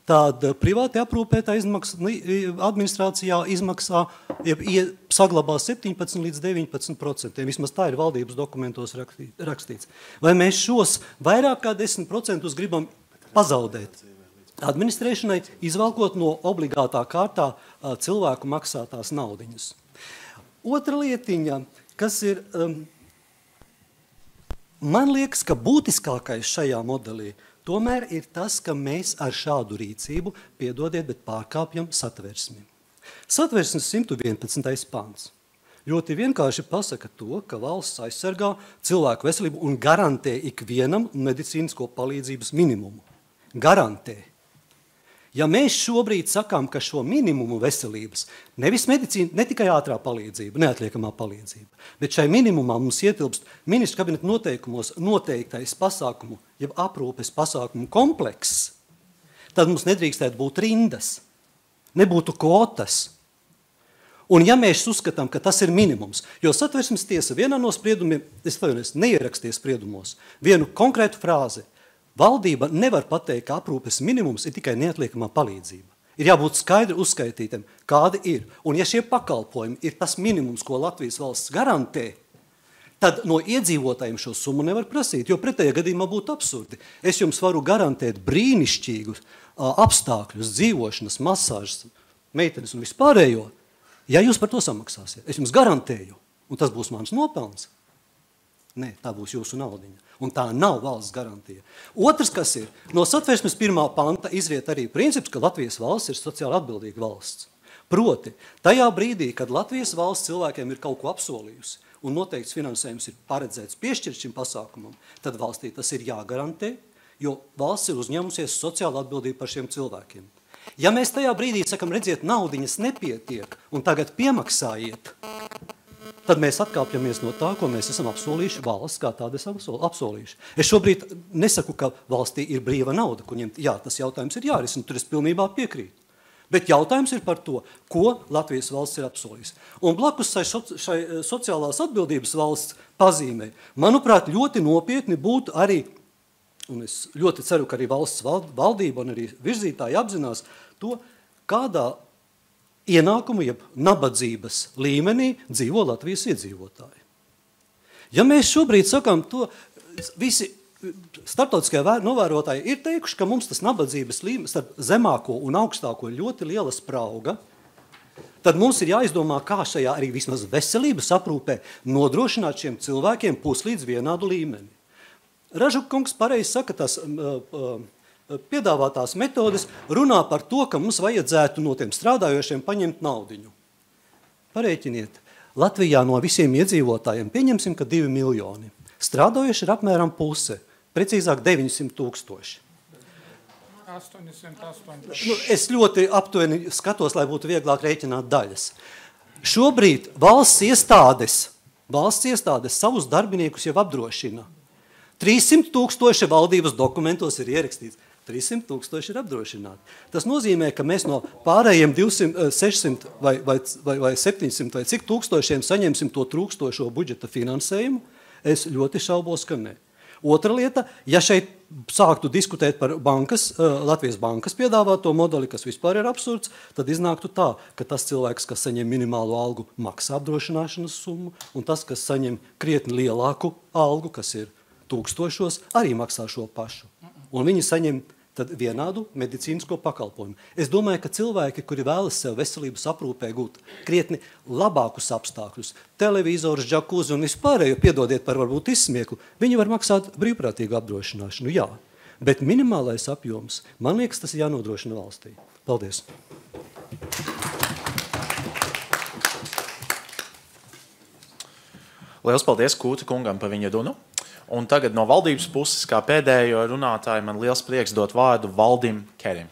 tad privāti aprūpētā administrācijā izmaksā saglabā 17 līdz 19%. Vismaz tā ir valdības dokumentos rakstīts. Vai mēs šos vairāk kā 10% gribam pazaudēt administrēšanai, izvalkot no obligātā kārtā cilvēku maksātās naudiņas? Otra lietiņa, kas ir, man liekas, ka būtiskākais šajā modelī tomēr ir tas, ka mēs ar šādu rīcību, piedodiet, bet pārkāpjam satversmi. Satversmes 111. pants ļoti vienkārši pasaka to, ka valsts aizsargā cilvēku veselību un garantē ikvienam medicīnisko palīdzības minimumu. Garantē. Ja mēs šobrīd sakām, ka šo minimumu veselības, nevis medicīna, ne tikai ātrā palīdzība, neatliekamā palīdzība, bet šai minimumā mums ietilpst ministru kabineta noteikumos noteiktais pasākumu, jeb aprūpes pasākumu komplekss, tad mums nedrīkstētu būt rindas, nebūtu kvotas. Un ja mēs uzskatām, ka tas ir minimums, jo satversmes tiesa vienā no spriedumiem, neierakstīja spriedumos, vienu konkrētu frāzi, valdība nevar pateikt, ka aprūpes minimums ir tikai neatliekamā palīdzība. Ir jābūt skaidri uzskaitītam, kādi ir. Un ja šie pakalpojumi ir tas minimums, ko Latvijas valsts garantē, tad no iedzīvotājiem šo summu nevar prasīt, jo pretējā gadījumā būtu absurdi. Es jums varu garantēt brīnišķīgus apstākļus, dzīvošanas, masāžas, meitenes un vispārējo, ja jūs par to samaksāsiet. Es jums garantēju, un tas būs mans nopelns. Nē, tā būs jūsu naudiņa. Un tā nav valsts garantija. Otrs, kas ir, no satversmes 1. panta izriet arī princips, ka Latvijas valsts ir sociāli atbildīga valsts. Proti, tajā brīdī, kad Latvijas valsts cilvēkiem ir kaut ko apsolījusi un noteikts finansējums ir paredzēts piešķirt šim pasākumam, tad valstī tas ir jāgarantē, jo valsts ir uzņēmusies sociāli atbildību par šiem cilvēkiem. Ja mēs tajā brīdī sakam, redziet, naudiņas nepietiek un tagad piemaksājiet, tad mēs atkāpjamies no tā, ko mēs esam apsolījuši valsts, kā tāda esam apsolījuši. Es šobrīd nesaku, ka valstī ir brīva nauda, ko ņemt. Jā, tas jautājums ir jārisina, tur es pilnībā piekrītu. Bet jautājums ir par to, ko Latvijas valsts ir apsolījusi. Un blakus šai sociālās atbildības valsts pazīmē, manuprāt, ļoti nopietni būtu arī, un es ļoti ceru, ka arī valsts valdība un arī virzītāji apzinās to, kādā ienākumu, jeb nabadzības līmenī dzīvo Latvijas iedzīvotāji. Ja mēs šobrīd sakām to, visi starptautiskie novērotāji ir teikuši, ka mums tas nabadzības līmenis starp zemāko un augstāko ir ļoti liela sprauga, tad mums ir jāizdomā, kā šajā arī vismaz veselības aprūpē nodrošināt šiem cilvēkiem puslīdz vienādu līmeni. Ražukungs pareizi saka, tas piedāvātās metodes runā par to, ka mums vajadzētu no tiem strādājošiem paņemt naudiņu. Parēķiniet, Latvijā no visiem iedzīvotājiem pieņemsim, ka 2 miljoni. Strādājoši ir apmēram puse, precīzāk 900 000. 880. Es ļoti aptuveni skatos, lai būtu vieglāk rēķināt daļas. Šobrīd valsts iestādes savus darbiniekus jau apdrošina. 300 000 valdības dokumentos ir ierakstīts. 300 000 ir apdrošināti. Tas nozīmē, ka mēs no pārējiem 200, 600 vai 700 vai cik tūkstošiem saņemsim to trūkstošo budžeta finansējumu. Es ļoti šaubos, ka ne. Otra lieta, ja šeit sāktu diskutēt par Latvijas bankas piedāvāto modeli, kas vispār ir absurds, tad iznāktu tā, ka tas cilvēks, kas saņem minimālo algu, maksā apdrošināšanas summu, un tas, kas saņem krietni lielāku algu, kas ir tūkstošos, arī maksā šo pašu. Un viņi saņem tad vienādu medicīnisko pakalpojumu. Es domāju, ka cilvēki, kuri vēlas sev veselības aprūpē gūt krietni labākus apstākļus, televizors, džakuzi un vispārējo, piedodiet par varbūt izsmieklu, viņi var maksāt brīvprātīgu apdrošināšanu, jā. Bet minimālais apjoms, man liekas, tas ir jānodrošina valstī. Paldies! Liels paldies Kūta kungam par viņa runu. Un tagad no valdības puses, kā pēdējo runātāju, man liels prieks dot vārdu Valdim Kerim.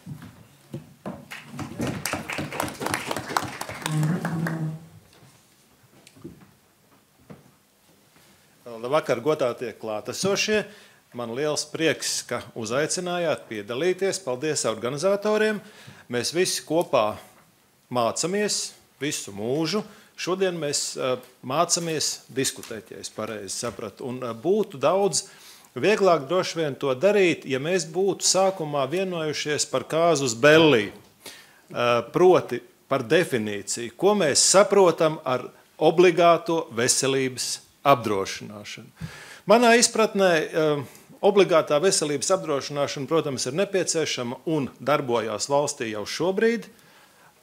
Labvakar, godātie klātesošie. Man liels prieks, ka uzaicinājāt piedalīties. Paldies organizatoriem. Mēs visi kopā mācamies visu mūžu. Šodien mēs mācamies diskutēt, ja es pareizi sapratu, un būtu daudz vieglāk droši vien to darīt, ja mēs būtu sākumā vienojušies par kāzus belli, proti par definīciju, ko mēs saprotam ar obligāto veselības apdrošināšanu. Manā izpratnē obligātā veselības apdrošināšana, protams, ir nepieciešama un darbojās valstī jau šobrīd,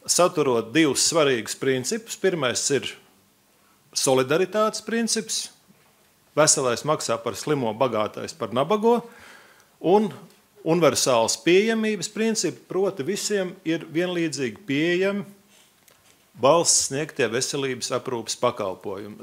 saturot divus svarīgus principus. Pirmais ir solidaritātes princips. Veselais maksā par slimo, bagātais par nabago. Un universāls pieejamības princips, proti visiem ir vienlīdzīgi pieejami valsts sniegtie veselības aprūpes pakalpojumi.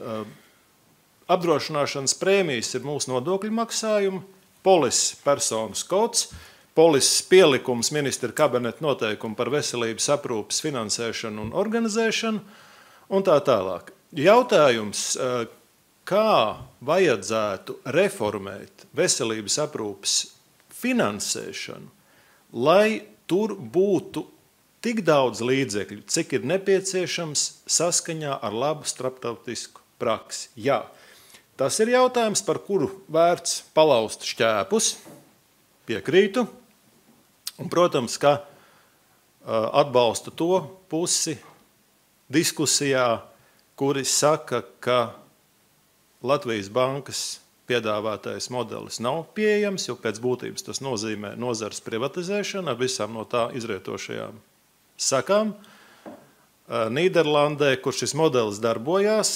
Apdrošināšanas prēmijas ir mūsu nodokļu maksājumi, polises personas kods, polises pielikums ministra kabineta noteikumu par veselības aprūpes finansēšanu un organizēšanu un tā tālāk. Jautājums, kā vajadzētu reformēt veselības aprūpes finansēšanu, lai tur būtu tik daudz līdzekļu, cik ir nepieciešams saskaņā ar labu starptautisku praksi. Jā, tas ir jautājums, par kuru vērts palaust šķēpus, piekrītu. Un, protams, ka atbalstu to pusi diskusijā, kuri saka, ka Latvijas bankas piedāvātais modelis nav pieejams, jo pēc būtības tas nozīmē nozares privatizēšanu ar visām no tā izrietošajām sakām. Nīderlandē, kur šis modelis darbojās,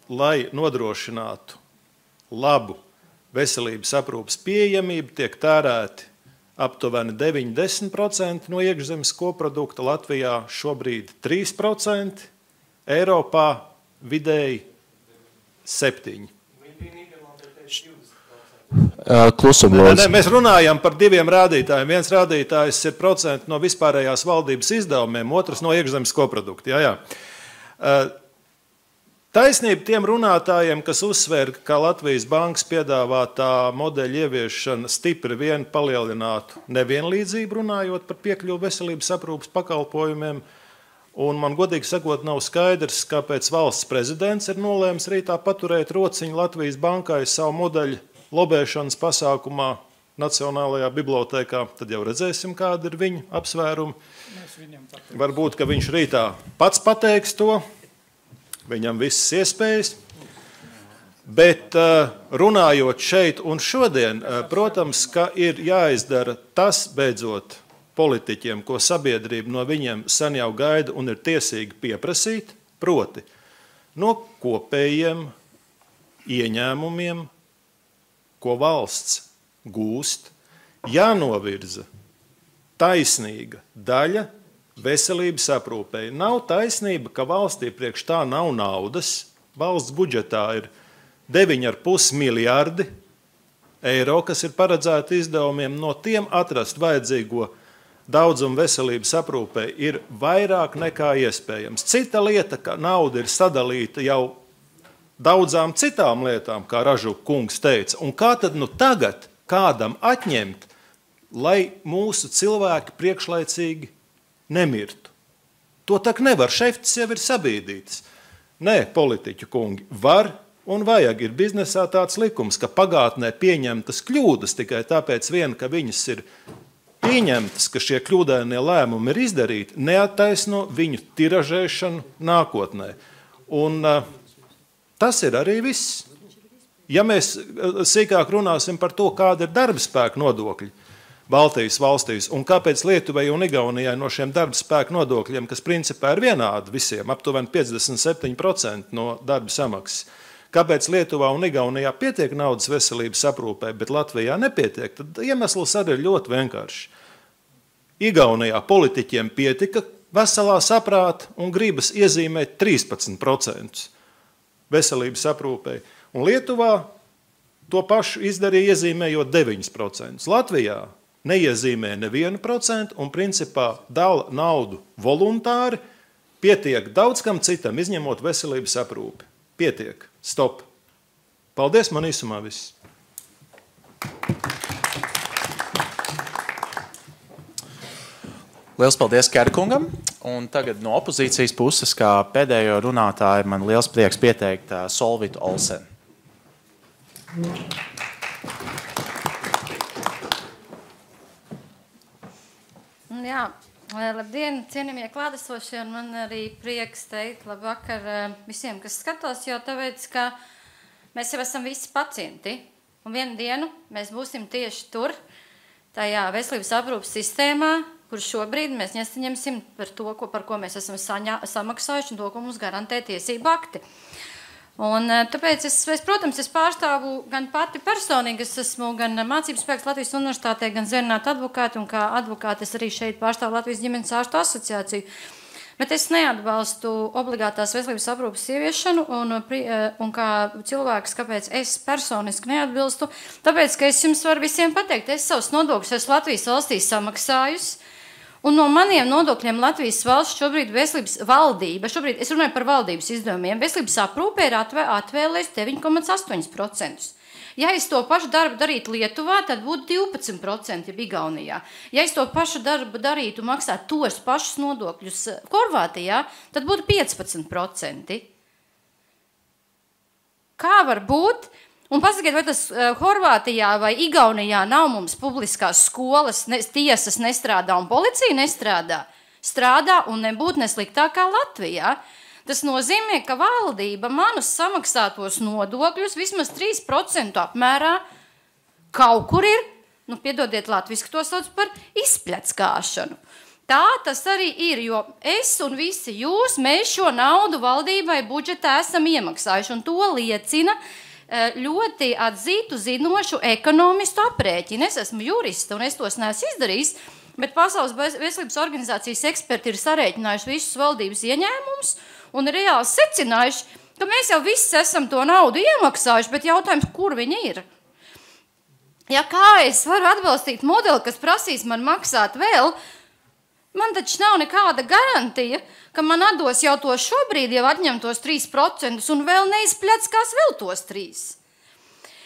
lai nodrošinātu labu veselības aprūpes pieejamību, tiek tērēti aptuveni 9–10% no iekšzemes koprodukta, Latvijā šobrīd 3%, Eiropā vidēji 7%. Klusumlūdzu. Mēs runājam par diviem rādītājiem. Viens rādītājs ir procenti no vispārējās valdības izdevumiem, otrs no iekšzemes koprodukta. Jā. Taisnība tiem runātājiem, kas uzsver, ka Latvijas bankas piedāvātā modeļa ieviešana stipri vien palielinātu nevienlīdzību, runājot par piekļuvu veselības aprūpes pakalpojumiem. Un man godīgi sakot, nav skaidrs, kāpēc valsts prezidents ir nolēmis rītā paturēt rociņu Latvijas bankai savu modeļu lobēšanas pasākumā Nacionālajā bibliotēkā. Tad jau redzēsim, kāda ir viņa apsvērumi. Varbūt, ka viņš rītā pats pateiks to. Viņam visas iespējas, bet runājot šeit un šodien, protams, ka ir jāizdara tas beidzot politiķiem, ko sabiedrība no viņiem sen jau gaida un ir tiesīgi pieprasīt, proti no kopējiem ieņēmumiem, ko valsts gūst, jānovirza taisnīga daļa veselības aprūpei. Nav taisnība, ka valstī priekš tā nav naudas. Valsts budžetā ir 9,5 miljardi eiro, kas ir paredzēti izdevumiem. No tiem atrast vajadzīgo daudzumu veselības aprūpei ir vairāk nekā iespējams. Cita lieta, ka nauda ir sadalīta jau daudzām citām lietām, kā Ražu kungs teica. Un kā tad nu tagad kādam atņemt lai mūsu cilvēki priekšlaicīgi nemirtu. To tak nevar, šeftis jau ir sabīdīts. Nē, politiķu kungi, var un vajag. Ir biznesā tāds likums, ka pagātnē pieņemtas kļūdas tikai tāpēc vien, ka viņas ir pieņemtas, ka šie kļūdainie lēmumi ir izdarīti, neattaisno viņu tiražēšanu nākotnē. Un tas ir arī viss. Ja mēs sīkāk runāsim par to, kāda ir darba spēka nodokļi Baltijas valstīs un kāpēc Lietuvai un Igaunijai no šiem darba spēka nodokļiem, kas principā ir vienādi visiem, aptuveni 57% no darba samaksas, kāpēc Lietuvā un Igaunijā pietiek naudas veselības aprūpē, bet Latvijā nepietiek, tad iemesls arī ir ļoti vienkārši. Igaunijā politiķiem pietika veselā saprāta un gribas iezīmēt 13% veselības aprūpē. Un Lietuvā to pašu izdarīja iezīmējot 9%. Latvijā neiezīmē nevienu procentu un principā dala naudu voluntāri, pietiek daudz kam citam, izņemot veselības aprūpi. Pietiek. Stop. Paldies, man īsumā viss. Liels paldies Kerkungam. Un tagad no opozīcijas puses, kā pēdējo runātāju, man liels prieks pieteikt Solvitu Olsen. Jā, labdien, cienījamie klātesošie, un man arī prieks teikt labvakar visiem, kas skatās, jo tāpēc, ka mēs jau esam visi pacienti, un vienu dienu mēs būsim tieši tur, tajā veselības aprūpas sistēmā, kur šobrīd mēs nesaņemsim par to, par ko mēs esam samaksājuši, un to, ko mums garantē tiesību akti. Un tāpēc protams, es pārstāvu gan pati personīgi, es esmu gan mācības spēks Latvijas universitātē, gan zvērināta advokāti, un kā advokāti es arī šeit pārstāvu Latvijas ģimenes ārstu asociāciju. Bet es neatbalstu obligātās veselības aprūpas ieviešanu, un kā cilvēks, kāpēc es personiski neatbilstu, tāpēc, ka es jums varu visiem pateikt, es savus nodokļus esmu Latvijas valstī samaksājusi, un no maniem nodokļiem Latvijas valsts šobrīd veselības valdība, šobrīd es runāju par valdības izdevumiem, veselības aprūpē ir atvēlējis 9,8%. Ja es to pašu darbu darītu Lietuvā, tad būtu 12%, ja Igaunijā. Ja es to pašu darbu darītu un maksātu tos pašus nodokļus Horvātijā, tad būtu 15%. Kā var būt? Un pasakiet, vai tas Horvātijā vai Igaunijā nav mums publiskās skolas, tiesas nestrādā un policija nestrādā? Strādā un nebūtu nesliktākā Latvijā. Tas nozīmē, ka valdība manus samaksātos nodokļus vismaz 3% apmērā kaut kur ir, piedodiet latviski, to sauc par izpļackāšanu. Tā tas arī ir, jo es un visi jūs, mēs šo naudu valdībai budžetā esam iemaksājuši, un to liecina ļoti atzītu zinošu ekonomistu aprēķinu. Es esmu jurista un es tos neesmu izdarījis, bet Pasaules veselības organizācijas eksperti ir sarēķinājuši visus valdības ieņēmumus un reāli secinājuši, ka mēs jau visi esam to naudu iemaksājuši, bet jautājums, kur viņi ir? Ja kā es varu atbalstīt modeli, kas prasīs man maksāt vēl, man taču nav nekāda garantija, ka man atdos jau to šobrīd, jau atņem tos 3% un vēl neizpļackās vēl tos 3%.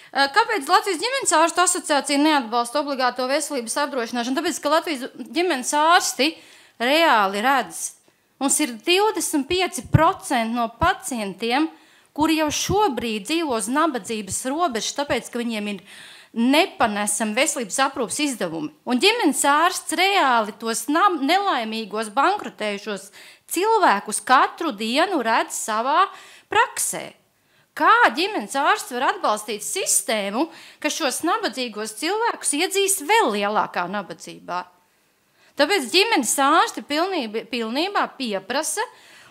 Kāpēc Latvijas ģimenes ārstu asociācija neatbalsta obligāto veselības apdrošināšanu? Tāpēc, ka Latvijas ģimenes ārsti reāli redz. Mums ir 25% no pacientiem, kuri jau šobrīd dzīvo uz nabadzības robežas, tāpēc, ka viņiem ir nepanesam veselības aprūpas izdevumi. Un ģimenes ārsts reāli tos nelaimīgos bankrotējušos cilvēkus katru dienu redz savā praksē. Kā ģimenes ārsts var atbalstīt sistēmu, ka šos nabadzīgos cilvēkus iedzīs vēl lielākā nabadzībā? Tāpēc ģimenes ārsti pilnībā pieprasa,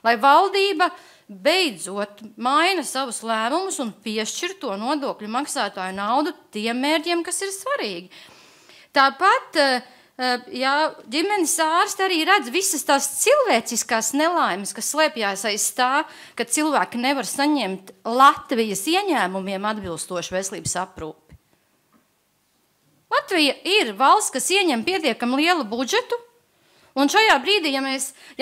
lai valdība beidzot maina savus lēmumus un piešķir to nodokļu maksātāju naudu tiem mērķiem, kas ir svarīgi. Tāpat, ģimenes ārsti arī redz visas tās cilvēciskās nelaimes, kas slēpjās aiz tā, ka cilvēki nevar saņemt Latvijas ieņēmumiem atbilstošu veselības aprūpi. Latvija ir valsts, kas ieņem pietiekami lielu budžetu, un šajā brīdī, ja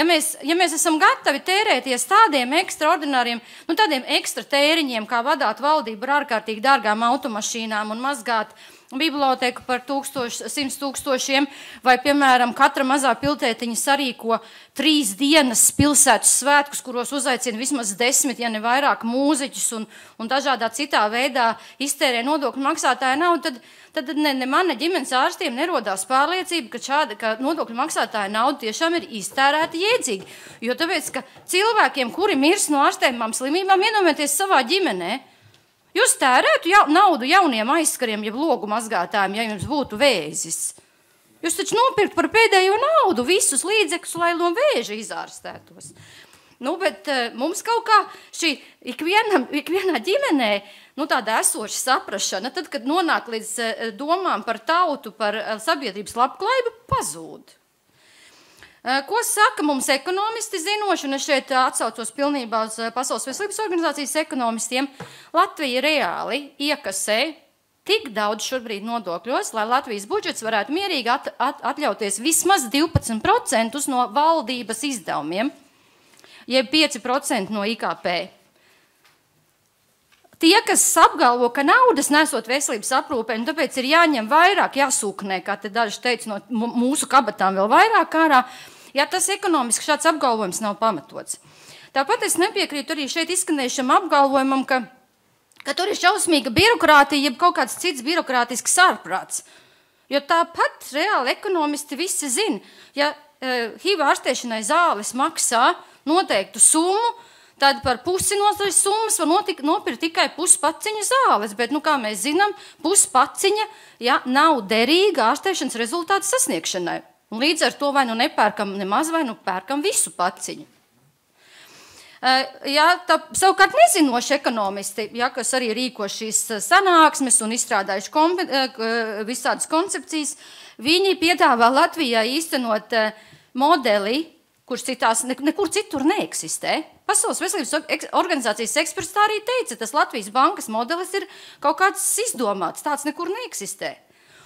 mēs esam gatavi tērēties tādiem ekstraordināriem, tādiem ekstra tēriņiem, kā vadāt valdību ar ārkārtīgi dārgām automašīnām un mazgāt bibliotēku par 100 000, vai, piemēram, katra mazā piltētiņa sarīko 3 dienas pilsētas svētkus, kuros uzaicina vismaz 10, ja ne vairāk mūziķus un dažādā citā veidā iztērē nodokļu maksātāja naudu, tad ne man, ne ģimenes ārstiem nerodās pārliecība, ka nodokļu maksātāja nauda tiešām ir iztērēta jēdzīgi. Jo tāpēc, ka cilvēkiem, kuri mirs no ārstējumām slimībām, iedomājieties savā ģimenē, jūs tērētu naudu jauniem aizskariem, jeb logu mazgātājiem, ja jums būtu vēzis. Jūs taču nopirkt par pēdējo naudu visus līdzekļus, lai no vēža izārstētos. Bet mums kaut kā šī ikvienā ģimenē, tāda esoša saprašana, tad, kad nonāk līdz domām par tautu, par sabiedrības labklājību, pazūd. Ko saka mums ekonomisti zinoši, un es šeit atsaucos pilnībā uz Pasaules veselības organizācijas ekonomistiem, Latvija reāli iekasē tik daudz šobrīd nodokļos, lai Latvijas budžets varētu mierīgi atļauties vismaz 12% no valdības izdevumiem, jeb 5% no IKP. Tie, kas apgalvo, ka naudas nesot veselības aprūpē, un tāpēc ir jāņem vairāk, jāsūknē, kā te daži teica, no mūsu kabatām vēl vairāk ārā, tas ekonomiski šāds apgalvojums nav pamatots. Tāpat es nepiekrītu arī šeit izskanējušam apgalvojumam, ka tur ir šausmīga birokrātija, jeb kaut kāds cits birokrātisks ārprāts. Jo tāpat reāli ekonomisti visi zina, ja HIV ārstēšanai zāles maksā noteiktu summu, tad par pusi no šīs summas var nopirkt tikai puspaciņa zāles, bet, kā mēs zinām, puspaciņa nav derīga ārstēšanas rezultātu sasniegšanai. Un līdz ar to vai nepērkam nemaz, vai pērkam visu paciņu. Savukārt nezinoši ekonomisti, kas arī rīko šīs sanāksmes un izstrādājuši visādas koncepcijas, viņi piedāvā Latvijā īstenot modeli, kurš nekur citur neeksistē. Pasaules veselības organizācijas eksperts tā arī teica, tas Latvijas bankas modelis ir kaut kāds izdomāts, tāds nekur neeksistē.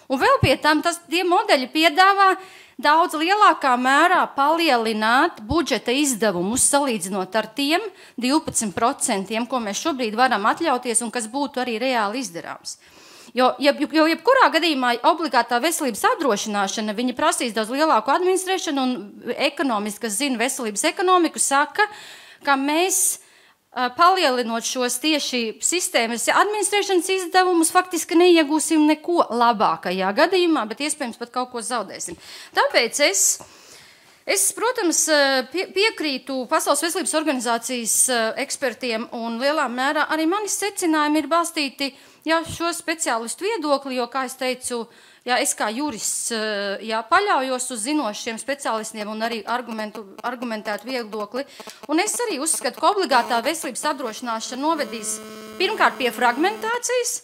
Un vēl pie tam tie modeļi piedāvā daudz lielākā mērā palielināt budžeta izdevumus, salīdzinot ar tiem 12%, ko mēs šobrīd varam atļauties un kas būtu arī reāli izdarāms. Jo jebkurā gadījumā obligātā veselības apdrošināšana, viņi prasīs daudz lielāku administrēšanu, un ekonomisti, kas zina veselības ekonomiku, saka, ka mēs palielinot šos tieši sistēmas administrēšanas izdevumus, faktiski neiegūsim neko labākajā gadījumā, bet iespējams pat kaut ko zaudēsim. Tāpēc es protams, piekrītu Pasaules veselības organizācijas ekspertiem, un lielā mērā arī mani secinājumi ir balstīti šo speciālistu viedokli, jo, kā es teicu, es kā jurists paļaujos uz zinošiem speciālistiem un arī argumentētu viedokli. Un es arī uzskatu, ka obligātā veselības apdrošināšana novedīs pirmkārt pie fragmentācijas,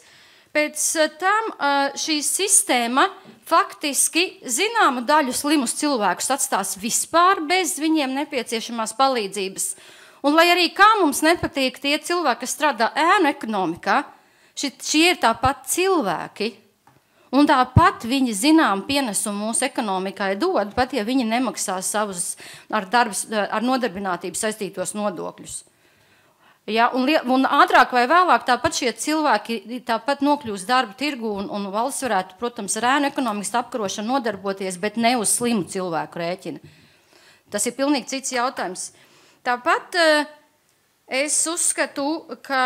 pēc tam šī sistēma faktiski zināmu daļu slimus cilvēkus atstās vispār bez viņiem nepieciešamās palīdzības. Un lai arī kā mums nepatīk tie cilvēki, kas strādā ēnu ekonomikā, šie ir tāpat cilvēki, un tāpat viņi zinām pienesumu mūsu ekonomikai dod, pat ja viņi nemaksā savus ar nodarbinātību saistītos nodokļus. Un ātrāk vai vēlāk tāpat šie cilvēki tāpat nokļūs darba tirgu, un valsts varētu, protams, ar ēnu ekonomikas apkarošanu nodarboties, bet ne uz slimu cilvēku rēķina. Tas ir pilnīgi cits jautājums. Tāpat es uzskatu, ka,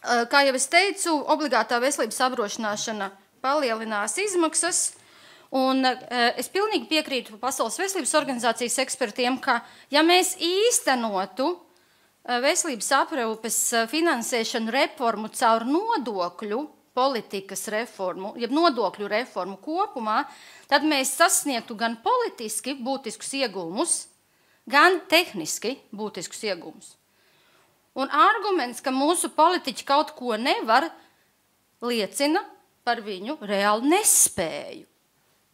kā jau es teicu, obligātā veselības apdrošināšana palielinās izmaksas, un es pilnīgi piekrītu Pasaules veselības organizācijas ekspertiem, ka, ja mēs īstenotu veselības aprūpes finansēšanu reformu caur nodokļu politikas reformu, jeb nodokļu reformu kopumā, tad mēs sasniegtu gan politiski būtiskus iegūmus, gan tehniski būtiskus iegūmus. Un arguments, ka mūsu politiķi kaut ko nevar, liecina par viņu reāli nespēju.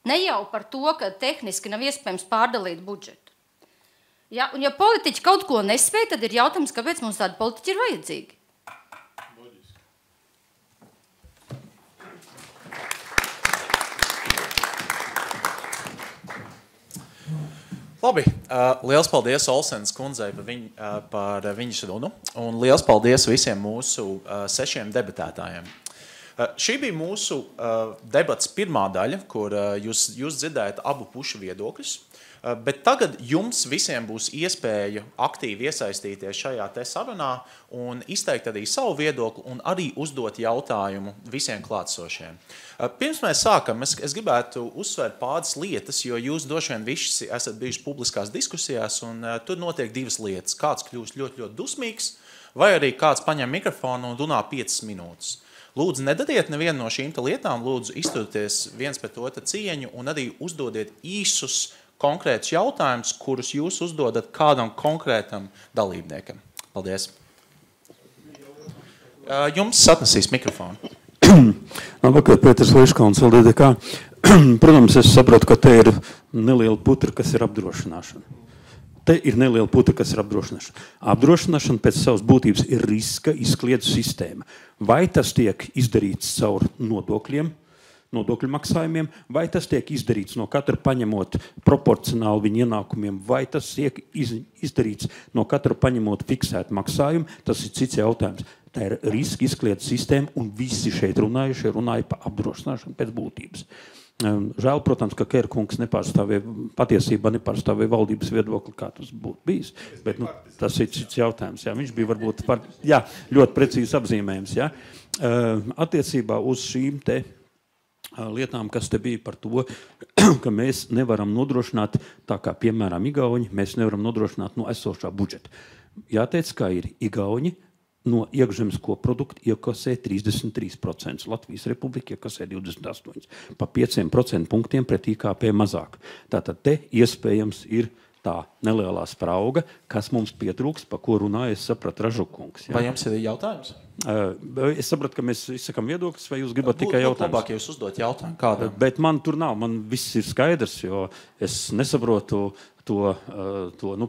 Ne jau par to, ka tehniski nav iespējams pārdalīt budžetu. Un ja politiķi kaut ko nespēj, tad ir jautājums, kāpēc mums tādi politiķi ir vajadzīgi. Labi, liels paldies Olsenas kundzei par viņas runu, un liels paldies visiem mūsu 6 debatētājiem. Šī bija mūsu debats pirmā daļa, kur jūs dzirdējat abu pušu viedokļus. Bet tagad jums visiem būs iespēja aktīvi iesaistīties šajā te sarunā un izteikt arī savu viedokli un arī uzdot jautājumu visiem klātsošiem. Pirms mēs sākam, es gribētu uzsvērt pāris lietas, jo jūs droši vien visi esat bijuši publiskās diskusijās un tur notiek divas lietas. Kāds kļūst ļoti, ļoti dusmīgs, vai arī kāds paņem mikrofonu un runā 5 minūtes. Lūdzu, nedariet nevienu no šīm lietām, lūdzu, izturieties viens pret otru cieņu un arī uzdodiet īsus konkrētus jautājumus, kurus jūs uzdodat kādam konkrētam dalībniekam. Paldies. Jums atnesīs mikrofonu. Labvakar, Pēters Liškalns, LDDK. Protams, es saprotu, ka te ir neliela putra, kas ir apdrošināšana. Te ir neliela putra, kas ir apdrošināšana. Apdrošināšana pēc savas būtības ir riska izkliedzu sistēma. Vai tas tiek izdarīts caur nodokļu maksājumiem, vai tas tiek izdarīts no katra paņemot proporcionāli viņa ienākumiem, vai tas tiek izdarīts no katra paņemot fiksētu maksājumu, tas ir cits jautājums. Tā ir riska izkliedzu sistēma, un visi šeit runājušie runāja par apdrošināšanu pēc būtības. Žēl, protams, ka Kērkungs patiesībā nepārstāvēja valdības viedokli, kā tas būtu bijis, bet tas ir cits jautājums. Jā. Viņš bija varbūt ļoti precīzi apzīmējums. Jā. Attiecībā uz šīm te lietām, kas te bija par to, ka mēs nevaram nodrošināt, tā kā piemēram Igauņi, mēs nevaram nodrošināt no esošā budžeta. Jāteic, kā ir Igauņi no iekšzemes koprodukta iekasē 33%, Latvijas Republika iekasē 28%, pa 5% punktiem pret IKP mazāk. Tātad te iespējams ir tā nelielā sprauga, kas mums pietrūks, pa ko runāja, es sapratu, Ražukungs. Vai jums ir jautājums? Es sapratu, ka mēs izsakam viedokļus, vai jūs gribat tikai jautājumus? Labāk, ja jūs uzdot jautājumu kādam. Bet man tur nav, man viss ir skaidrs, jo es nesaprotu to.